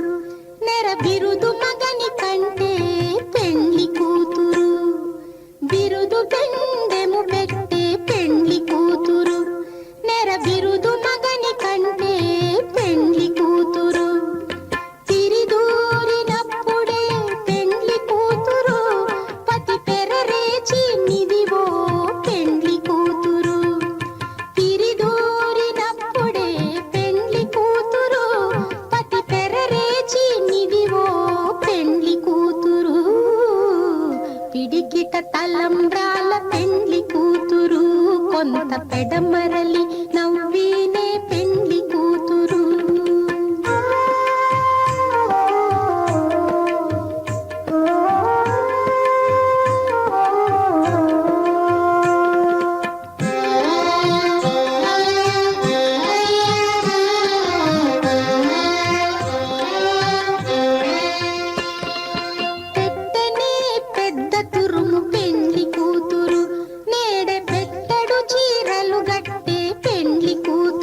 S6: నెర బిరుదు మగని కంటే పెండ్లి కూతురు. బిరుదు పెండెము పెట్టే పెండ్లి కూతురు, నెర బిరుదు మగని కంటే పెండ్లి కూతురు. తిరిదూరినప్పుడే పెండ్లి కూతురు, పతి పెరరేచి నిదివో పెండ్లి కూతురు. తిరిదూరినప్పుడే పెండ్లి కూతురు, పతి పెరరేచి నిదివో పెండ్లి కూతురు. పిడికిట తలంబ్రాల పెండ్లి కూతురు, కొంత పెడమరలి నవ్వినే పెండ్లి కూతురు. పెట్టనే పెద్ద తురుము పెండ్లి కూతురు, నేడే పెట్టడు చీరలు గట్టే పెండ్లి కూతురు.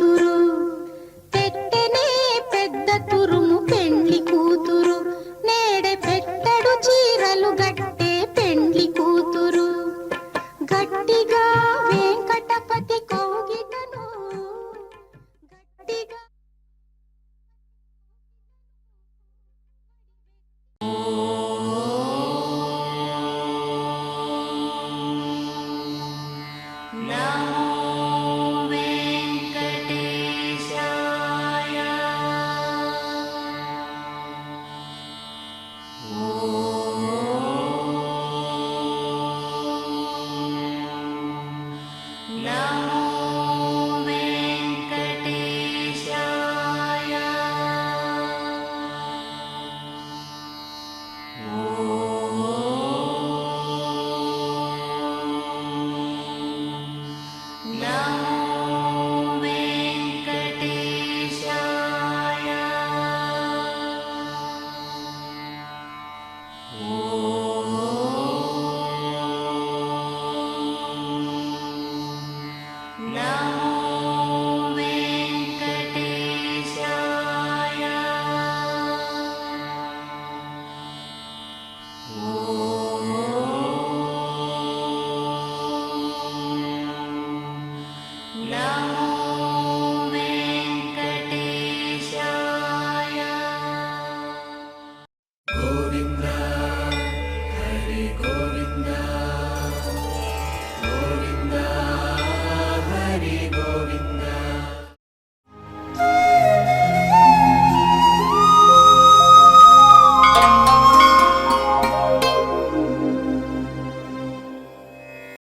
S1: నా